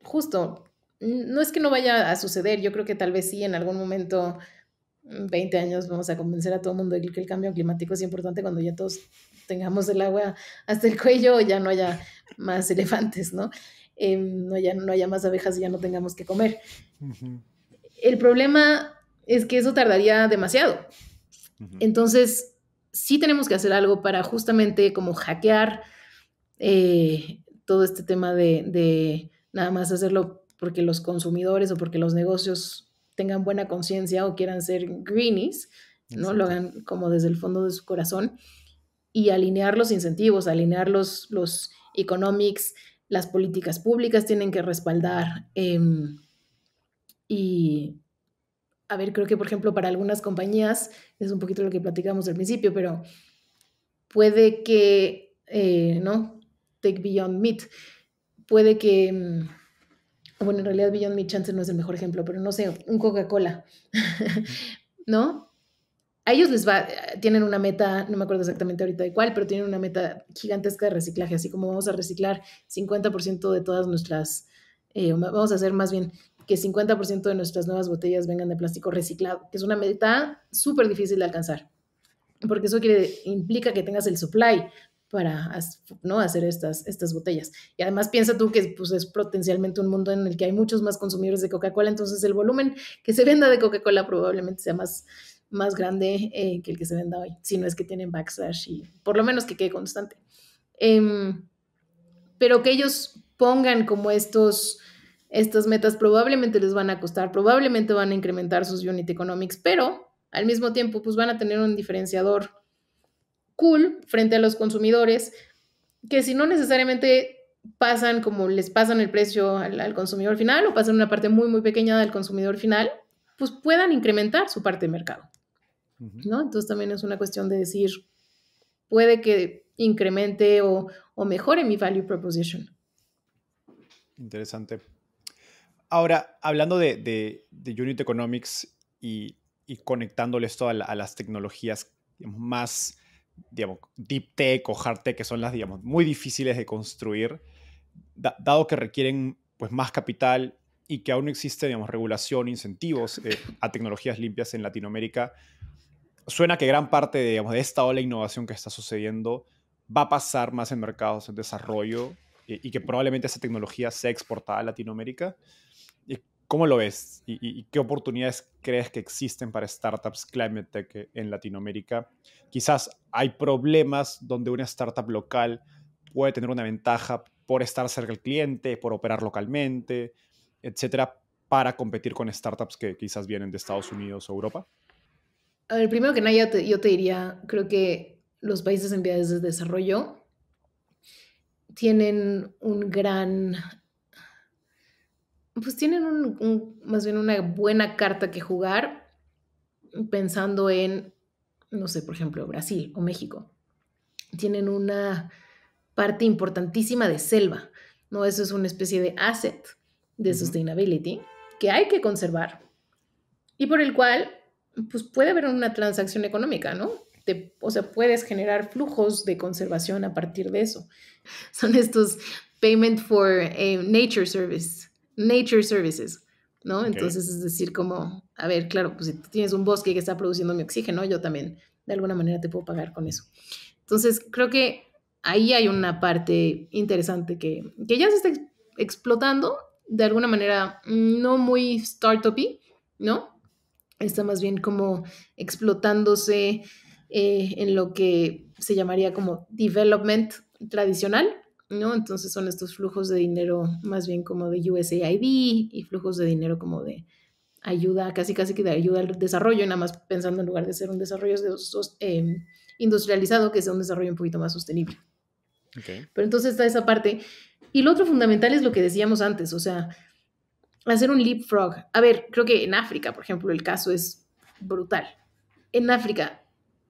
justo, no es que no vaya a suceder, yo creo que tal vez sí, en algún momento, 20 años, vamos a convencer a todo el mundo de que el cambio climático es importante cuando ya todos tengamos el agua hasta el cuello, ya no haya más elefantes, ¿no? No haya más abejas y ya no tengamos que comer. Ujú. El problema es que eso tardaría demasiado. Ujú. Entonces, sí tenemos que hacer algo para justamente como hackear todo este tema de nada más hacerlo porque los consumidores o porque los negocios tengan buena conciencia o quieran ser greenies, ¿no? Lo Exacto. hagan como desde el fondo de su corazón y alinear los incentivos, alinear los economics, las políticas públicas tienen que respaldar y a ver, creo que por ejemplo para algunas compañías, es un poquito lo que platicamos al principio, pero puede que, ¿no? Take Beyond Meat, puede que, bueno, en realidad Beyond Meat chance no es el mejor ejemplo, pero no sé, un Coca-Cola, Ujú. ¿no? A ellos les va, tienen una meta, no me acuerdo exactamente ahorita de cuál, pero tienen una meta gigantesca de reciclaje, así como vamos a reciclar 50% de todas nuestras, vamos a hacer más bien que 50% de nuestras nuevas botellas vengan de plástico reciclado, que es una meta súper difícil de alcanzar, porque eso implica que tengas el supply para, ¿no? hacer estas botellas. Y además piensa tú que pues, es potencialmente un mundo en el que hay muchos más consumidores de Coca-Cola, entonces el volumen que se venda de Coca-Cola probablemente sea más grande que el que se venda hoy, si no es que tienen backslash y por lo menos que quede constante. Pero que ellos pongan como estas metas probablemente les van a costar, probablemente van a incrementar sus unit economics, pero al mismo tiempo pues van a tener un diferenciador cool frente a los consumidores que si no necesariamente pasan como les pasan el precio al consumidor final o pasan una parte muy pequeña del consumidor final, pues puedan incrementar su parte de mercado, Ujú. ¿no? Entonces también es una cuestión de decir, puede que incremente o mejore mi value proposition. Interesante. Ahora, hablando de Unit Economics y conectándole esto a las tecnologías digamos, más, digamos, deep tech o hard tech, que son las, digamos, muy difíciles de construir, dado que requieren pues, más capital y que aún no existe, digamos, regulación, incentivos a tecnologías limpias en Latinoamérica, suena que gran parte digamos, de esta ola de innovación que está sucediendo va a pasar más en mercados en desarrollo y que probablemente esa tecnología sea exportada a Latinoamérica. ¿Y cómo lo ves? ¿Y qué oportunidades crees que existen para startups climate tech en Latinoamérica? Quizás hay problemas donde una startup local puede tener una ventaja por estar cerca del cliente, por operar localmente, etcétera, para competir con startups que quizás vienen de Estados Unidos o Europa. A ver, primero que nada, yo te diría, creo que los países en vías de desarrollo tienen un gran, pues tienen más bien una buena carta que jugar pensando en, no sé, por ejemplo, Brasil o México. Tienen una parte importantísima de selva, ¿no? Eso es una especie de asset de Ujú. sustainability que hay que conservar y por el cual pues puede haber una transacción económica, ¿no? O sea, puedes generar flujos de conservación a partir de eso. Son estos payment for nature service, nature services, ¿no? Ok. Entonces es decir, como, a ver, claro, pues si tú tienes un bosque que está produciendo mi oxígeno, yo también de alguna manera te puedo pagar con eso. Entonces creo que ahí hay una parte interesante que ya se está explotando de alguna manera no muy startup-y, ¿no? Está más bien como explotándose en lo que se llamaría como development tradicional, ¿no? Entonces son estos flujos de dinero más bien como de USAID y flujos de dinero como de ayuda, casi casi que de ayuda al desarrollo, nada más pensando en lugar de ser un desarrollo industrializado, que sea un desarrollo un poquito más sostenible. Ok. Pero entonces está esa parte. Y lo otro fundamental es lo que decíamos antes, o sea, hacer un leapfrog. A ver, creo que en África, por ejemplo, el caso es brutal. En África,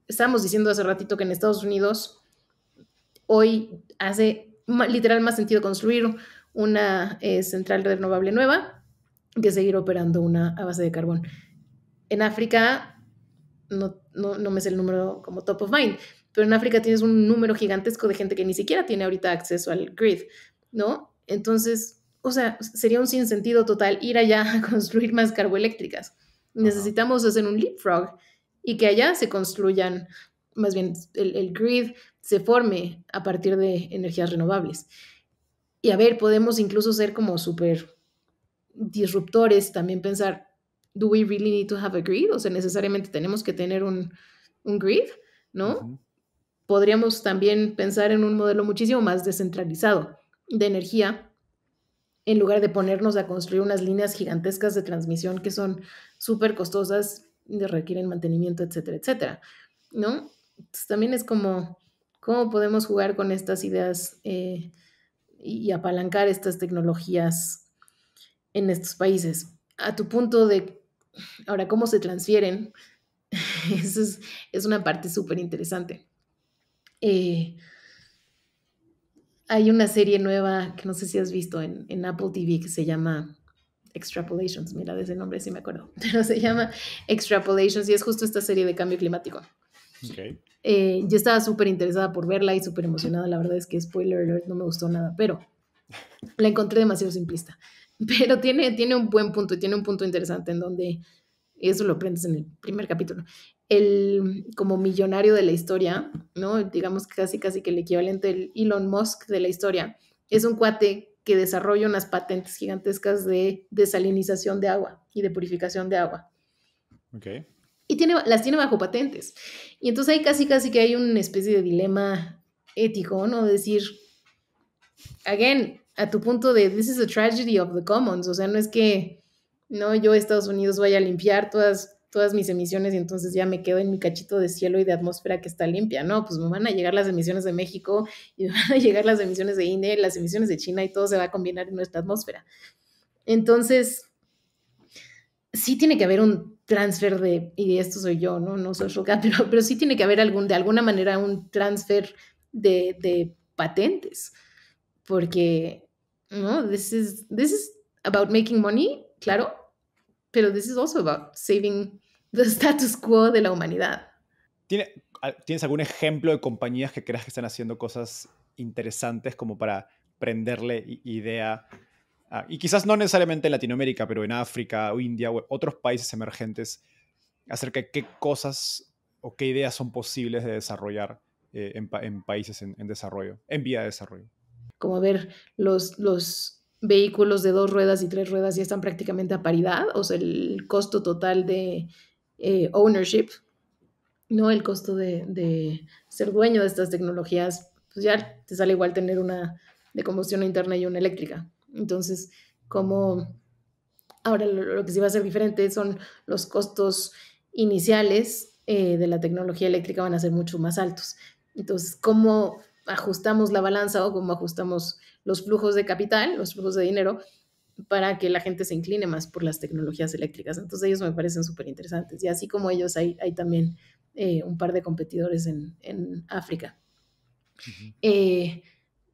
estábamos diciendo hace ratito que en Estados Unidos hoy hace literal más sentido construir una central renovable nueva que seguir operando una a base de carbón. En África, no me sé el número como top of mind, pero en África tienes un número gigantesco de gente que ni siquiera tiene ahorita acceso al grid, ¿no? Entonces, o sea, sería un sinsentido total ir allá a construir más carboeléctricas. Ajá. Necesitamos hacer un leapfrog y que allá se construyan, más bien el grid se forme a partir de energías renovables. Y a ver, podemos incluso ser como súper disruptores, también pensar, ¿do we really need to have a grid? O sea, necesariamente tenemos que tener un grid, ¿no? Ujú. Podríamos también pensar en un modelo muchísimo más descentralizado de energía, en lugar de ponernos a construir unas líneas gigantescas de transmisión que son súper costosas, requieren mantenimiento, etcétera, etcétera, ¿no? Entonces, también es como, ¿cómo podemos jugar con estas ideas y apalancar estas tecnologías en estos países? A tu punto de, ahora, ¿cómo se transfieren? Eso es una parte súper interesante. Eh, Hay una serie nueva que no sé si has visto en Apple TV que se llama Extrapolations. Mira, de ese nombre sí me acuerdo, pero se llama Extrapolations y es justo esta serie de cambio climático. Ok. Yo estaba súper interesada por verla y súper emocionada. La verdad es que, spoiler alert, no me gustó nada, pero la encontré demasiado simplista. Pero tiene un buen punto y tiene un punto interesante en donde eso lo aprendes en el primer capítulo. El como millonario de la historia, ¿no? Digamos casi casi que el equivalente del Elon Musk de la historia, es un cuate que desarrolla unas patentes gigantescas de desalinización de agua y de purificación de agua. Ok. Y las tiene bajo patentes. Y entonces ahí casi casi que hay una especie de dilema ético, ¿no? De decir, again, a tu punto de this is a tragedy of the commons, o sea, no es que no yo Estados Unidos vaya a limpiar todas mis emisiones y entonces ya me quedo en mi cachito de cielo y de atmósfera que está limpia, no, pues me van a llegar las emisiones de México y me van a llegar las emisiones de INE, las emisiones de China y todo se va a combinar en nuestra atmósfera. Entonces, sí tiene que haber un transfer y esto soy yo, no social gap, pero sí tiene que haber de alguna manera un transfer de patentes porque, ¿no? This is about making money, claro, pero this is also about saving the status quo de la humanidad. ¿Tienes algún ejemplo de compañías que creas que están haciendo cosas interesantes como para prenderle idea? Y quizás no necesariamente en Latinoamérica, pero en África o India o otros países emergentes, acerca de qué cosas o qué ideas son posibles de desarrollar en países en desarrollo, en vía de desarrollo. Como ver los vehículos de 2 ruedas y 3 ruedas ya están prácticamente a paridad, o sea, el costo total de ownership, ¿no? El costo de ser dueño de estas tecnologías, pues ya te sale igual tener una de combustión interna y una eléctrica. Entonces, como ahora lo que sí va a ser diferente son los costos iniciales de la tecnología eléctrica van a ser mucho más altos. Entonces, ¿cómo ajustamos la balanza o cómo ajustamos los flujos de capital, los flujos de dinero, para que la gente se incline más por las tecnologías eléctricas? Entonces, ellos me parecen súper interesantes. Y así como ellos, hay también un par de competidores en África. Ujú. Eh,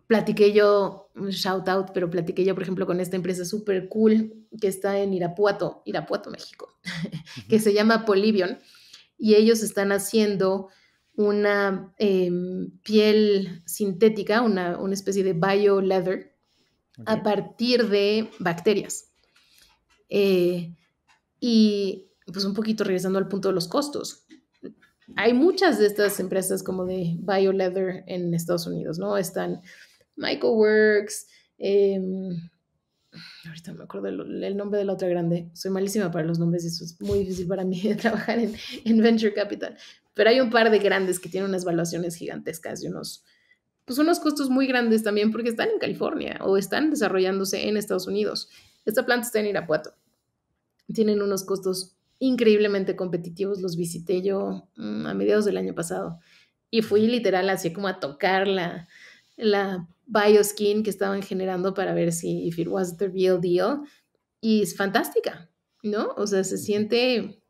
Platiqué yo, un shout out, pero platiqué yo, por ejemplo, con esta empresa súper cool que está en Irapuato, México, que Ujú. se llama Polybion, y ellos están haciendo una piel sintética, una especie de bio leather, Ok. a partir de bacterias. Y pues un poquito regresando al punto de los costos. Hay muchas de estas empresas como de BioLeather en Estados Unidos, ¿no? Están MycoWorks, ahorita me acuerdo el nombre de la otra grande. Soy malísima para los nombres y eso es muy difícil para mí de trabajar en Venture Capital. Pero hay un par de grandes que tienen unas valuaciones gigantescas y unos costos muy grandes también porque están en California o están desarrollándose en Estados Unidos. Esta planta está en Irapuato. Tienen unos costos increíblemente competitivos. Los visité yo a mediados del año pasado y fui literal así como a tocar la bioskin que estaban generando para ver si if it was the real deal. Y es fantástica, ¿no? O sea, se Ujú, siente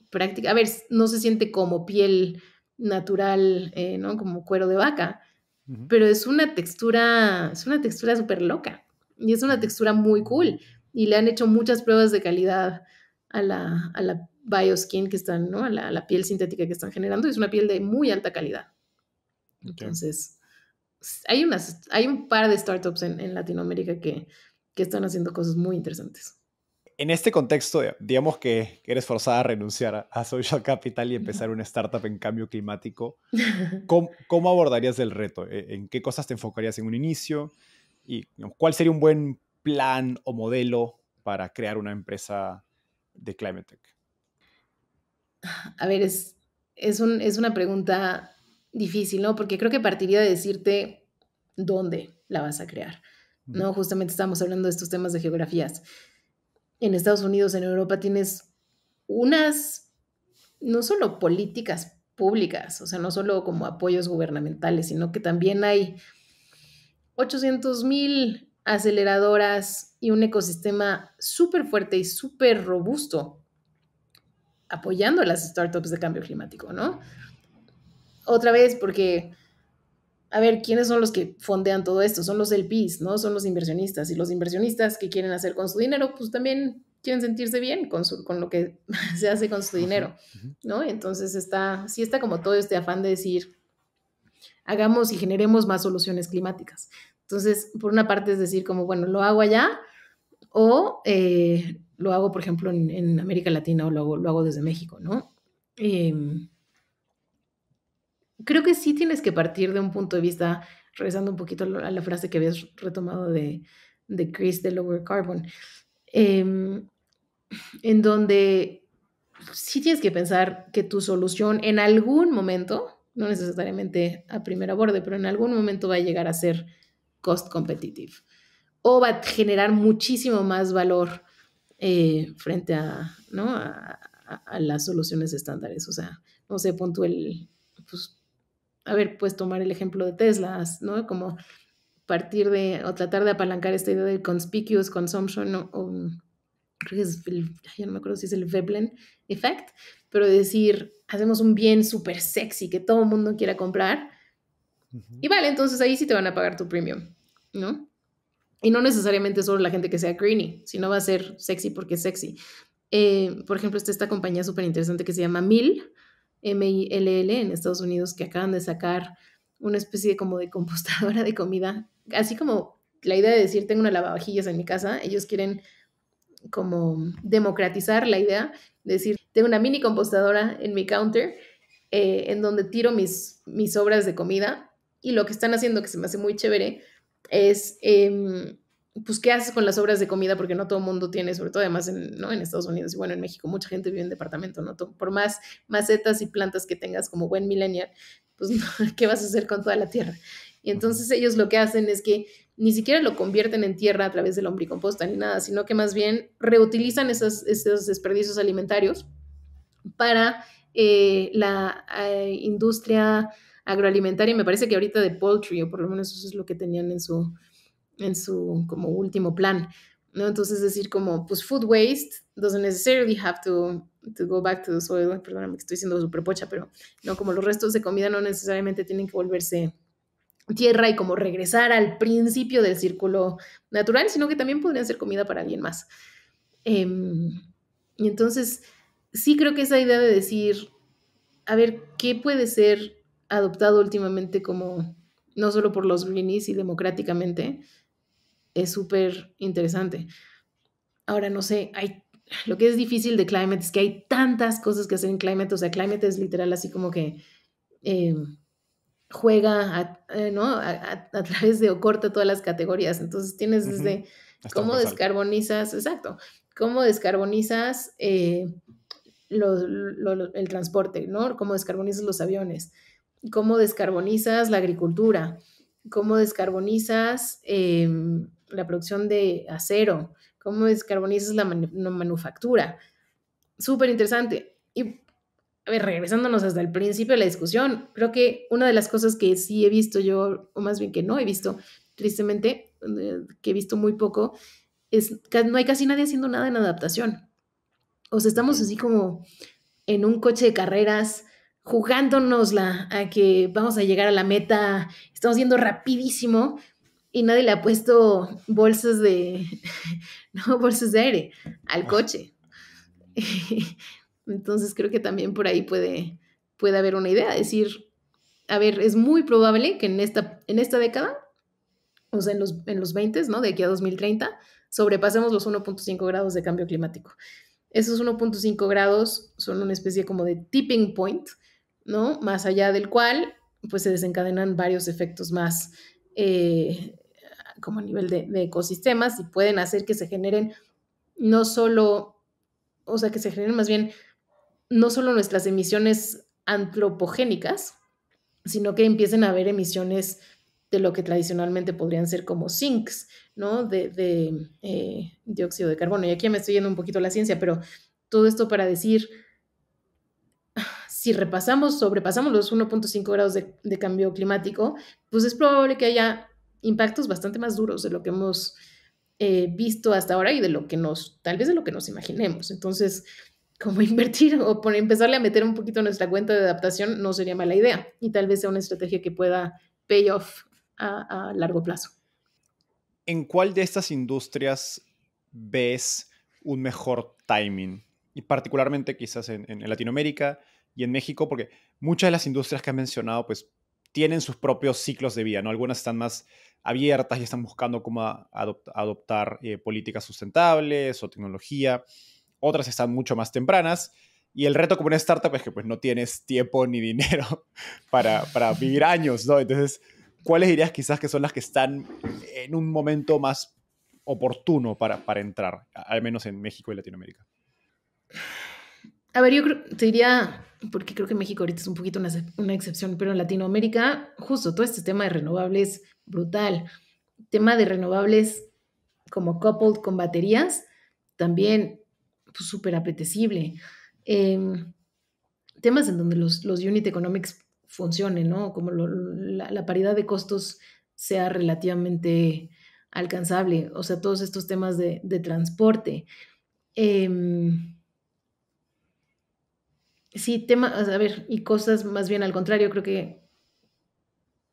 práctica. A ver, no se siente como piel natural, ¿no? Como cuero de vaca, ujú, pero es una textura súper loca y es una ujú. textura muy cool. Y le han hecho muchas pruebas de calidad a la bioskin que están, ¿no? A la piel sintética que están generando. Y es una piel de muy alta calidad. Ok. Entonces, hay un par de startups en Latinoamérica que están haciendo cosas muy interesantes. En este contexto, digamos que eres forzada a renunciar a Social Capital y empezar una startup en cambio climático. ¿Cómo abordarías el reto? ¿En qué cosas te enfocarías en un inicio? ¿Y digamos, cuál sería un buen plan o modelo para crear una empresa de Climate Tech? A ver, es una pregunta difícil, ¿no? Porque creo que partiría de decirte dónde la vas a crear, Ujú, ¿no? Justamente estamos hablando de estos temas de geografías. En Estados Unidos, en Europa, tienes unas, no solo políticas públicas, o sea, no solo como apoyos gubernamentales, sino que también hay 800,000 aceleradoras y un ecosistema súper fuerte y súper robusto apoyando a las startups de cambio climático, ¿no? Otra vez, porque, a ver, ¿quiénes son los que fondean todo esto? Son los LPs, ¿no? Son los inversionistas. Y los inversionistas que quieren hacer con su dinero, pues también quieren sentirse bien con lo que se hace con su ujú, dinero, ujú. ¿no? Entonces sí está como todo este afán de decir, hagamos y generemos más soluciones climáticas. Entonces, por una parte es decir, como, bueno, lo hago allá o lo hago, por ejemplo, en América Latina o lo hago desde México, ¿no? Eh, Creo que sí tienes que partir de un punto de vista, regresando un poquito a la frase que habías retomado de Chris de Lower Carbon, em, en donde sí tienes que pensar que tu solución en algún momento, no necesariamente a primera borde, pero en algún momento va a llegar a ser cost competitive o va a generar muchísimo más valor frente a, ¿no? a las soluciones estándares. O sea, no sé, pon tú pues, a ver, pues tomar el ejemplo de Teslas, ¿no? Como partir de, o tratar de apalancar esta idea de conspicuous consumption, creo que es ya no me acuerdo si es el Veblen effect, pero decir, hacemos un bien súper sexy que todo el mundo quiera comprar, Ujú. y vale, entonces ahí sí te van a pagar tu premium, ¿no? Y no necesariamente solo la gente que sea greeny, sino va a ser sexy porque es sexy. Por ejemplo, está esta compañía súper interesante que se llama Mill, Mill en Estados Unidos, que acaban de sacar una especie de como de compostadora de comida, así como la idea de decir tengo una lavavajillas en mi casa, ellos quieren como democratizar la idea de decir tengo una mini compostadora en mi counter en donde tiro mis sobras de comida y lo que están haciendo que se me hace muy chévere es pues qué haces con las sobras de comida porque no todo el mundo tiene, sobre todo además ¿no? en Estados Unidos y bueno, en México mucha gente vive en departamento, ¿no? Por más macetas y plantas que tengas como buen millennial, pues no, ¿qué vas a hacer con toda la tierra? Y Ujú. entonces ellos lo que hacen es que ni siquiera lo convierten en tierra a través del lombricomposta ni nada, sino que más bien reutilizan esos desperdicios alimentarios para la industria agroalimentaria y me parece que ahorita de poultry, o por lo menos eso es lo que tenían en su como último plan, ¿no? Entonces es decir, como pues food waste doesn't necessarily have to go back to the soil, perdóname que estoy siendo súper pocha, pero no, como los restos de comida no necesariamente tienen que volverse tierra y como regresar al principio del círculo natural, sino que también podrían ser comida para alguien más. Y entonces, sí creo que esa idea de decir, a ver, ¿qué puede ser adoptado últimamente como, no solo por los greenies y democráticamente, es súper interesante. Ahora, no sé, lo que es difícil de Climate es que hay tantas cosas que hacer en Climate, o sea, Climate es literal así como que eh, juega, ¿no? A través de o corta todas las categorías. Entonces tienes Ujú. desde Es cómo transversal. descarbonizas, exacto, cómo descarbonizas el transporte, ¿no? Cómo descarbonizas los aviones, cómo descarbonizas la agricultura, cómo descarbonizas la producción de acero, cómo descarbonizas la manufactura. Súper interesante. Y a ver, regresándonos hasta el principio de la discusión, creo que una de las cosas que sí he visto yo, o más bien que no he visto, tristemente, que he visto muy poco, es que no hay casi nadie haciendo nada en adaptación. O sea, estamos Okay. así como en un coche de carreras, jugándonosla a que vamos a llegar a la meta, estamos yendo rapidísimo y nadie le ha puesto bolsas de, no, bolsas de aire al Ah, coche. Entonces creo que también por ahí puede haber una idea, decir, a ver, es muy probable que en esta década, o sea, en los 20, ¿no? De aquí a 2030, sobrepasemos los 1.5 grados de cambio climático. Esos 1.5 grados son una especie como de tipping point, ¿no? Más allá del cual, pues se desencadenan varios efectos más, eh, como a nivel de ecosistemas, y pueden hacer que se generen no solo, o sea, que se generen más bien no solo nuestras emisiones antropogénicas, sino que empiecen a haber emisiones de lo que tradicionalmente podrían ser como sinks, ¿no? De dióxido de carbono. Y aquí me estoy yendo un poquito a la ciencia, pero todo esto para decir, si sobrepasamos los 1.5 grados de cambio climático, pues es probable que haya impactos bastante más duros de lo que hemos visto hasta ahora y tal vez de lo que nos imaginemos. Entonces, como invertir o empezarle a meter un poquito nuestra cuenta de adaptación no sería mala idea y tal vez sea una estrategia que pueda pay off a largo plazo. ¿En cuál de estas industrias ves un mejor timing? Y particularmente quizás en Latinoamérica y en México, porque muchas de las industrias que has mencionado pues tienen sus propios ciclos de vida, ¿no? Algunas están más abiertas y están buscando cómo adoptar políticas sustentables o tecnología. Otras están mucho más tempranas. Y el reto como una startup es que pues no tienes tiempo ni dinero para vivir años, ¿no? Entonces, ¿cuáles dirías quizás que son las que están en un momento más oportuno para entrar, al menos en México y Latinoamérica? A ver, yo te diría, porque creo que México ahorita es un poquito una excepción, pero en Latinoamérica, justo todo este tema de renovables, brutal. Tema de renovables como coupled con baterías, también pues, súper apetecible. Em, Temas en donde los unit economics funcionen, ¿no? Como la paridad de costos sea relativamente alcanzable, o sea, todos estos temas de transporte. Em, sí, a ver, y cosas más bien al contrario, creo que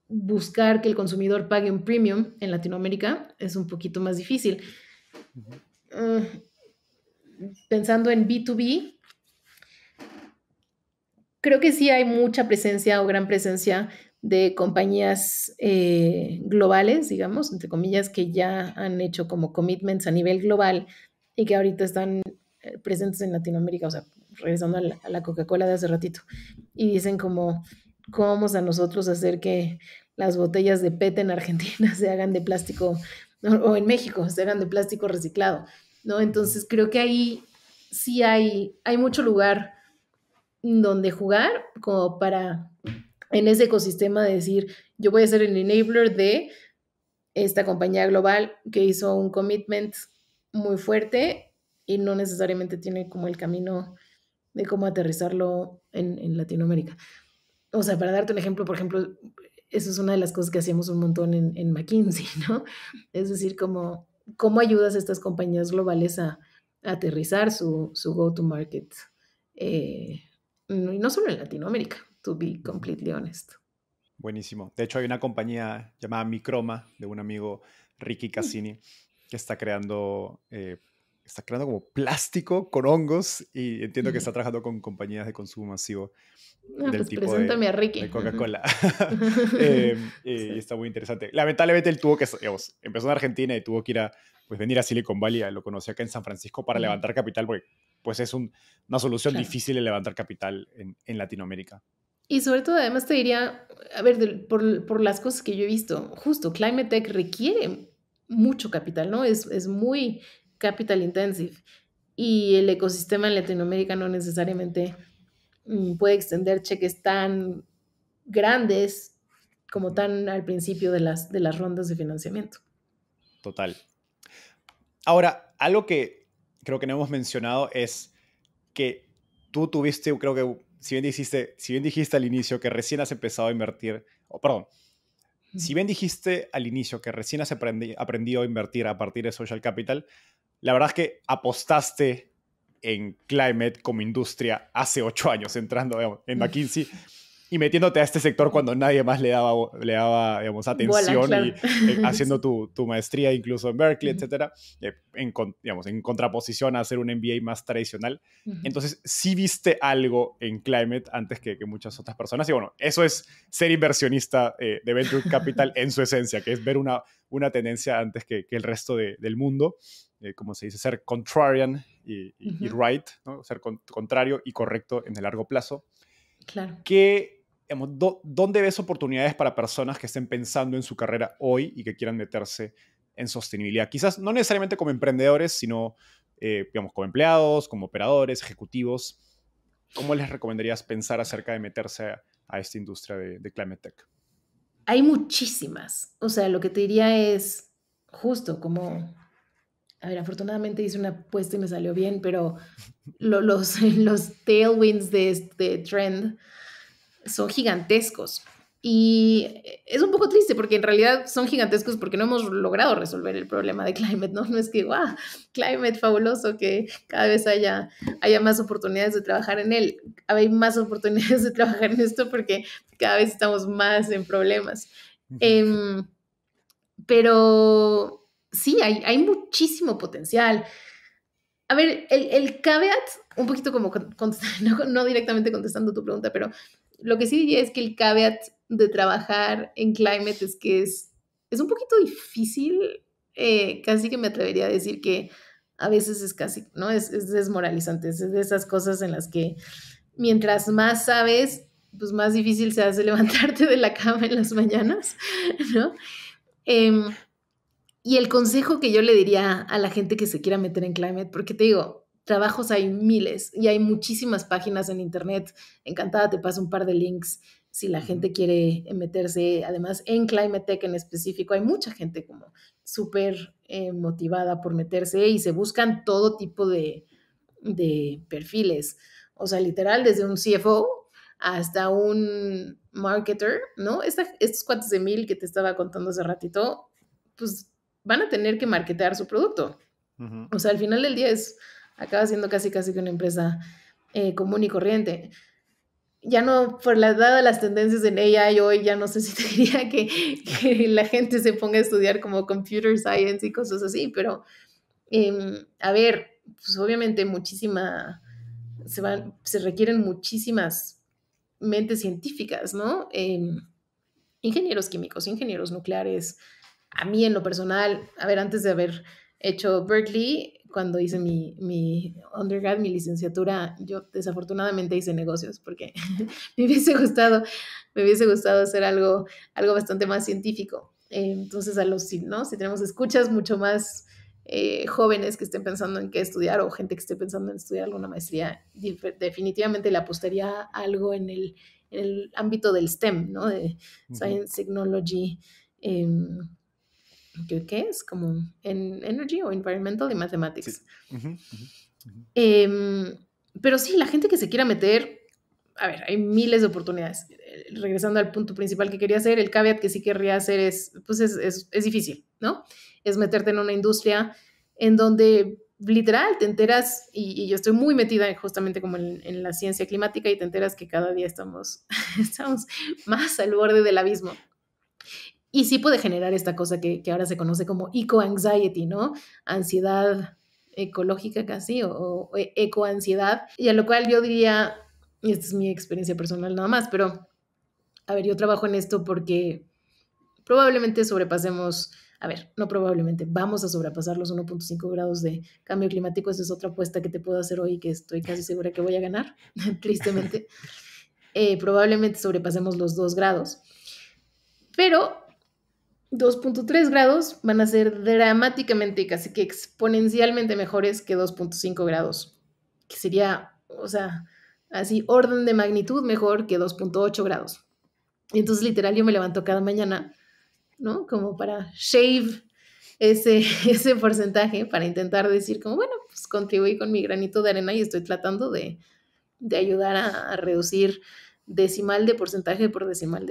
buscar que el consumidor pague un premium en Latinoamérica es un poquito más difícil. Ujú. Uh, Pensando en B2B, creo que sí hay mucha presencia o gran presencia de compañías globales, digamos, entre comillas, que ya han hecho como commitments a nivel global y que ahorita están presentes en Latinoamérica, o sea, regresando a la Coca-Cola de hace ratito, y dicen como, ¿cómo vamos a nosotros hacer que las botellas de PET en Argentina se hagan de plástico, o en México se hagan de plástico reciclado, ¿no? Ujú. Entonces creo que ahí sí hay mucho lugar donde jugar como para en ese ecosistema de decir, yo voy a ser el enabler de esta compañía global que hizo un commitment muy fuerte y no necesariamente tiene como el camino de cómo aterrizarlo en Latinoamérica. O sea, para darte un ejemplo, por ejemplo, eso es una de las cosas que hacíamos un montón en McKinsey, ¿no? Es decir, cómo ayudas a estas compañías globales a aterrizar su go-to-market. Y no solo en Latinoamérica, to be Ujú. completely honest. Buenísimo. De hecho, hay una compañía llamada Microma de un amigo Ricky Mm. Cassini que está creando está creando como plástico con hongos y entiendo que está trabajando con compañías de consumo masivo del Pues tipo preséntame a de Ricky. Coca-Cola. Y está muy interesante. Lamentablemente él tuvo que, digamos, empezó en Argentina y tuvo que ir a, pues venir a Silicon Valley, lo conocí acá en San Francisco para levantar capital, porque pues es una solución Claro. difícil de levantar capital en Latinoamérica. Y sobre todo, además te diría, a ver, por las cosas que yo he visto, justo Climate Tech requiere mucho capital, ¿no? Es muy capital intensive. Y el ecosistema en Latinoamérica no necesariamente puede extender cheques tan grandes como tan al principio de las rondas de financiamiento. Total. Ahora, algo que creo que no hemos mencionado es que tú tuviste, creo que si bien dijiste al inicio que recién has empezado a invertir, o perdón, si bien dijiste al inicio que recién has aprendido a invertir a partir de Social Capital, la verdad es que apostaste en Climate como industria hace 8 años, entrando digamos, en McKinsey y metiéndote a este sector cuando nadie más le daba digamos, Bola, atención y claro. haciendo Sí. tu maestría incluso en Berkeley, etcétera, digamos, en contraposición a hacer un MBA más tradicional. Entonces, sí viste algo en Climate antes que muchas otras personas. Y bueno, eso es ser inversionista de Venture Capital en su esencia, que es ver una tendencia antes que el resto del mundo. Como se dice, ser contrarian y right, ¿no? Ser contrario y correcto en el largo plazo. Claro. Digamos, ¿dónde ves oportunidades para personas que estén pensando en su carrera hoy y que quieran meterse en sostenibilidad? Quizás no necesariamente como emprendedores, sino digamos, como empleados, como operadores, ejecutivos. ¿Cómo les recomendarías pensar acerca de meterse a esta industria de Climate Tech? Hay muchísimas. O sea, lo que te diría es justo como, a ver, afortunadamente hice una apuesta y me salió bien, pero los tailwinds de este trend son gigantescos. Y es un poco triste porque en realidad son gigantescos porque no hemos logrado resolver el problema de climate, ¿no? No es que, wow, climate fabuloso, que cada vez haya más oportunidades de trabajar en él. Hay más oportunidades de trabajar en esto porque cada vez estamos más en problemas. Pero sí, hay muchísimo potencial. A ver, el caveat, un poquito como no directamente contestando tu pregunta, pero lo que sí diría es que el caveat de trabajar en climate es que es un poquito difícil, casi que me atrevería a decir que a veces es casi, ¿no? Es desmoralizante, es de esas cosas en las que mientras más sabes, pues más difícil se hace levantarte de la cama en las mañanas, ¿no? Eh, y el consejo que yo le diría a la gente que se quiera meter en climate, porque te digo, trabajos hay miles y hay muchísimas páginas en internet. Encantada te paso un par de links si la gente quiere meterse. Además, en Climate Tech en específico hay mucha gente como súper motivada por meterse y se buscan todo tipo de perfiles. O sea, literal, desde un CFO hasta un marketer, ¿no? Estos cuates de mil que te estaba contando hace ratito, pues van a tener que marketear su producto. O sea, al final del día acaba siendo casi casi que una empresa común y corriente. Ya no, dadas las tendencias en AI hoy, ya no sé si te diría que la gente se ponga a estudiar como computer science y cosas así, pero a ver, pues obviamente se requieren muchísimas mentes científicas, ¿no? Ingenieros químicos, ingenieros nucleares. A mí en lo personal, a ver, antes de haber hecho Berkeley, cuando hice mi undergrad, mi licenciatura, yo desafortunadamente hice negocios porque me hubiese gustado, me hubiese gustado hacer algo bastante más científico. Entonces, ¿no? Si tenemos escuchas mucho más jóvenes que estén pensando en qué estudiar o gente que esté pensando en estudiar alguna maestría, definitivamente le apostaría a algo en el ámbito del STEM, ¿no? De Science, Technology, ¿qué es? Como en Energy o Environmental y Sí. Mathematics. Pero sí, la gente que se quiera meter, a ver, hay miles de oportunidades. Regresando al punto principal que quería hacer, el caveat que sí querría hacer pues es difícil, ¿no? Es meterte en una industria en donde literal te enteras, y yo estoy muy metida justamente como en la ciencia climática y te enteras que cada día estamos más al borde del abismo. Y sí puede generar esta cosa que ahora se conoce como eco-anxiety, ¿no? Ansiedad ecológica casi o ecoansiedad, y a lo cual yo diría, y esta es mi experiencia personal nada más, pero a ver, yo trabajo en esto porque probablemente sobrepasemos, a ver, no probablemente, vamos a sobrepasar los 1.5 grados de cambio climático. Esa es otra apuesta que te puedo hacer hoy que estoy casi segura que voy a ganar, tristemente. Probablemente sobrepasemos los 2 grados, pero 2.3 grados van a ser dramáticamente, casi que exponencialmente mejores que 2.5 grados, que sería, o sea, así orden de magnitud mejor que 2.8 grados. Y entonces literal yo me levanto cada mañana, ¿no? Como para shave ese porcentaje, para intentar decir como, bueno, pues contribuí con mi granito de arena y estoy tratando de ayudar a reducir decimal de porcentaje por decimal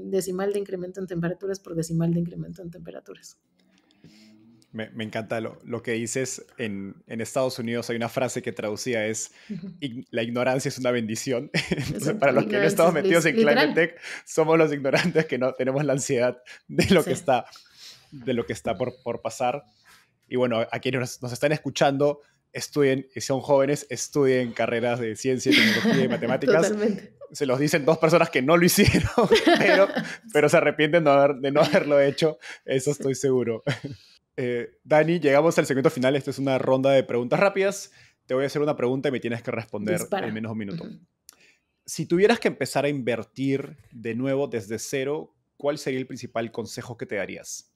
decimal de incremento en temperaturas por decimal de incremento en temperaturas. Me encanta lo que dices. En Estados Unidos hay una frase que traducía es la ignorancia es una bendición. Entonces, para los que no estamos metidos en Climate Tech, somos los ignorantes que no tenemos la ansiedad de lo que está por pasar. Y bueno, a quienes nos están escuchando, estudien, y son jóvenes, estudien carreras de ciencia, tecnología y matemáticas. Totalmente. Se los dicen 2 personas que no lo hicieron, pero se arrepienten de no haberlo hecho. Eso estoy seguro. Dani, llegamos al segmento final. Esta es una ronda de preguntas rápidas. Te voy a hacer una pregunta y me tienes que responder en menos de un minuto. Si tuvieras que empezar a invertir de nuevo desde cero, ¿cuál sería el principal consejo que te darías?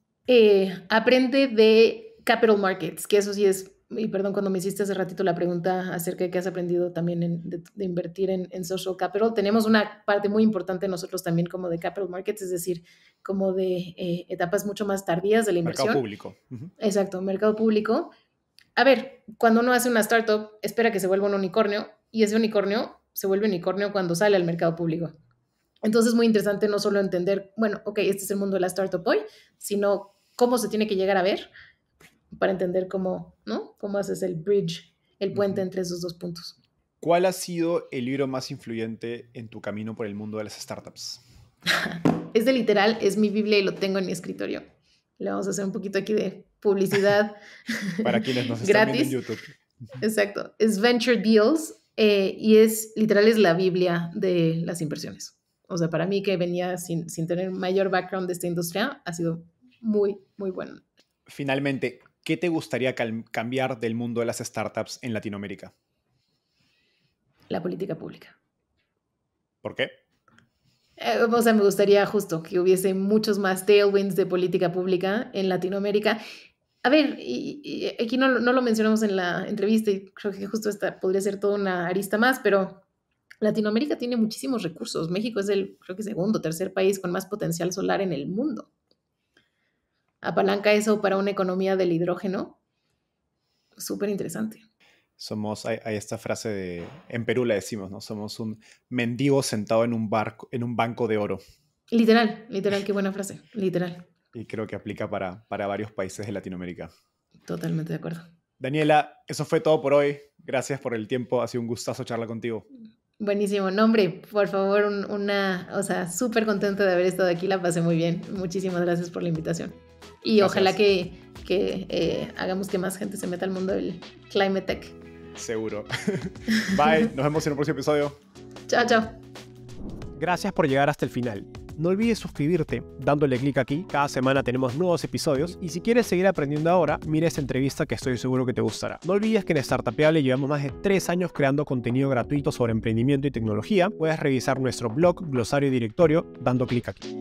Aprende de capital markets, que eso sí es, y perdón, cuando me hiciste hace ratito la pregunta acerca de qué has aprendido también de invertir en social capital, tenemos una parte muy importante nosotros también como de capital markets, es decir, como de etapas mucho más tardías de la inversión. Mercado público. Exacto, mercado público. A ver, cuando uno hace una startup, espera que se vuelva un unicornio, y ese unicornio se vuelve unicornio cuando sale al mercado público. Entonces es muy interesante no solo entender, bueno, ok, este es el mundo de la startup hoy, sino cómo se tiene que llegar a ver para entender cómo, ¿no? Cómo haces el bridge, el puente entre esos dos puntos. ¿Cuál ha sido el libro más influyente en tu camino por el mundo de las startups? Este literal es mi Biblia y lo tengo en mi escritorio. Le vamos a hacer un poquito aquí de publicidad para quienes nos están gratis. viendo en YouTube. Exacto. Es Venture Deals y literal es la Biblia de las inversiones. O sea, para mí que venía sin tener mayor background de esta industria, ha sido muy, muy bueno. Finalmente, ¿qué te gustaría cambiar del mundo de las startups en Latinoamérica? La política pública. ¿Por qué? O sea, me gustaría justo que hubiese muchos más tailwinds de política pública en Latinoamérica. A ver, y aquí no lo mencionamos en la entrevista y creo que justo esta podría ser toda una arista más, pero Latinoamérica tiene muchísimos recursos. México es creo que segundo o tercer país con más potencial solar en el mundo. Apalanca eso para una economía del hidrógeno. Súper interesante. Hay esta frase en Perú la decimos, ¿no? Somos un mendigo sentado en un banco de oro. Literal, qué buena frase, literal. Y creo que aplica para varios países de Latinoamérica. Totalmente de acuerdo. Daniela, eso fue todo por hoy. Gracias por el tiempo, ha sido un gustazo charlar contigo. Buenísimo, no, hombre, por favor, o sea, súper contenta de haber estado aquí, la pasé muy bien. Muchísimas gracias por la invitación. Y gracias. Ojalá que hagamos que más gente se meta al mundo del Climate Tech. Seguro. Bye, nos vemos en un próximo episodio. Chao, chao. Gracias por llegar hasta el final. No olvides suscribirte dándole clic aquí. Cada semana tenemos nuevos episodios y si quieres seguir aprendiendo ahora, mira esta entrevista que estoy seguro que te gustará. No olvides que en Startupeable llevamos más de 3 años creando contenido gratuito sobre emprendimiento y tecnología. Puedes revisar nuestro blog, glosario y directorio dando clic aquí.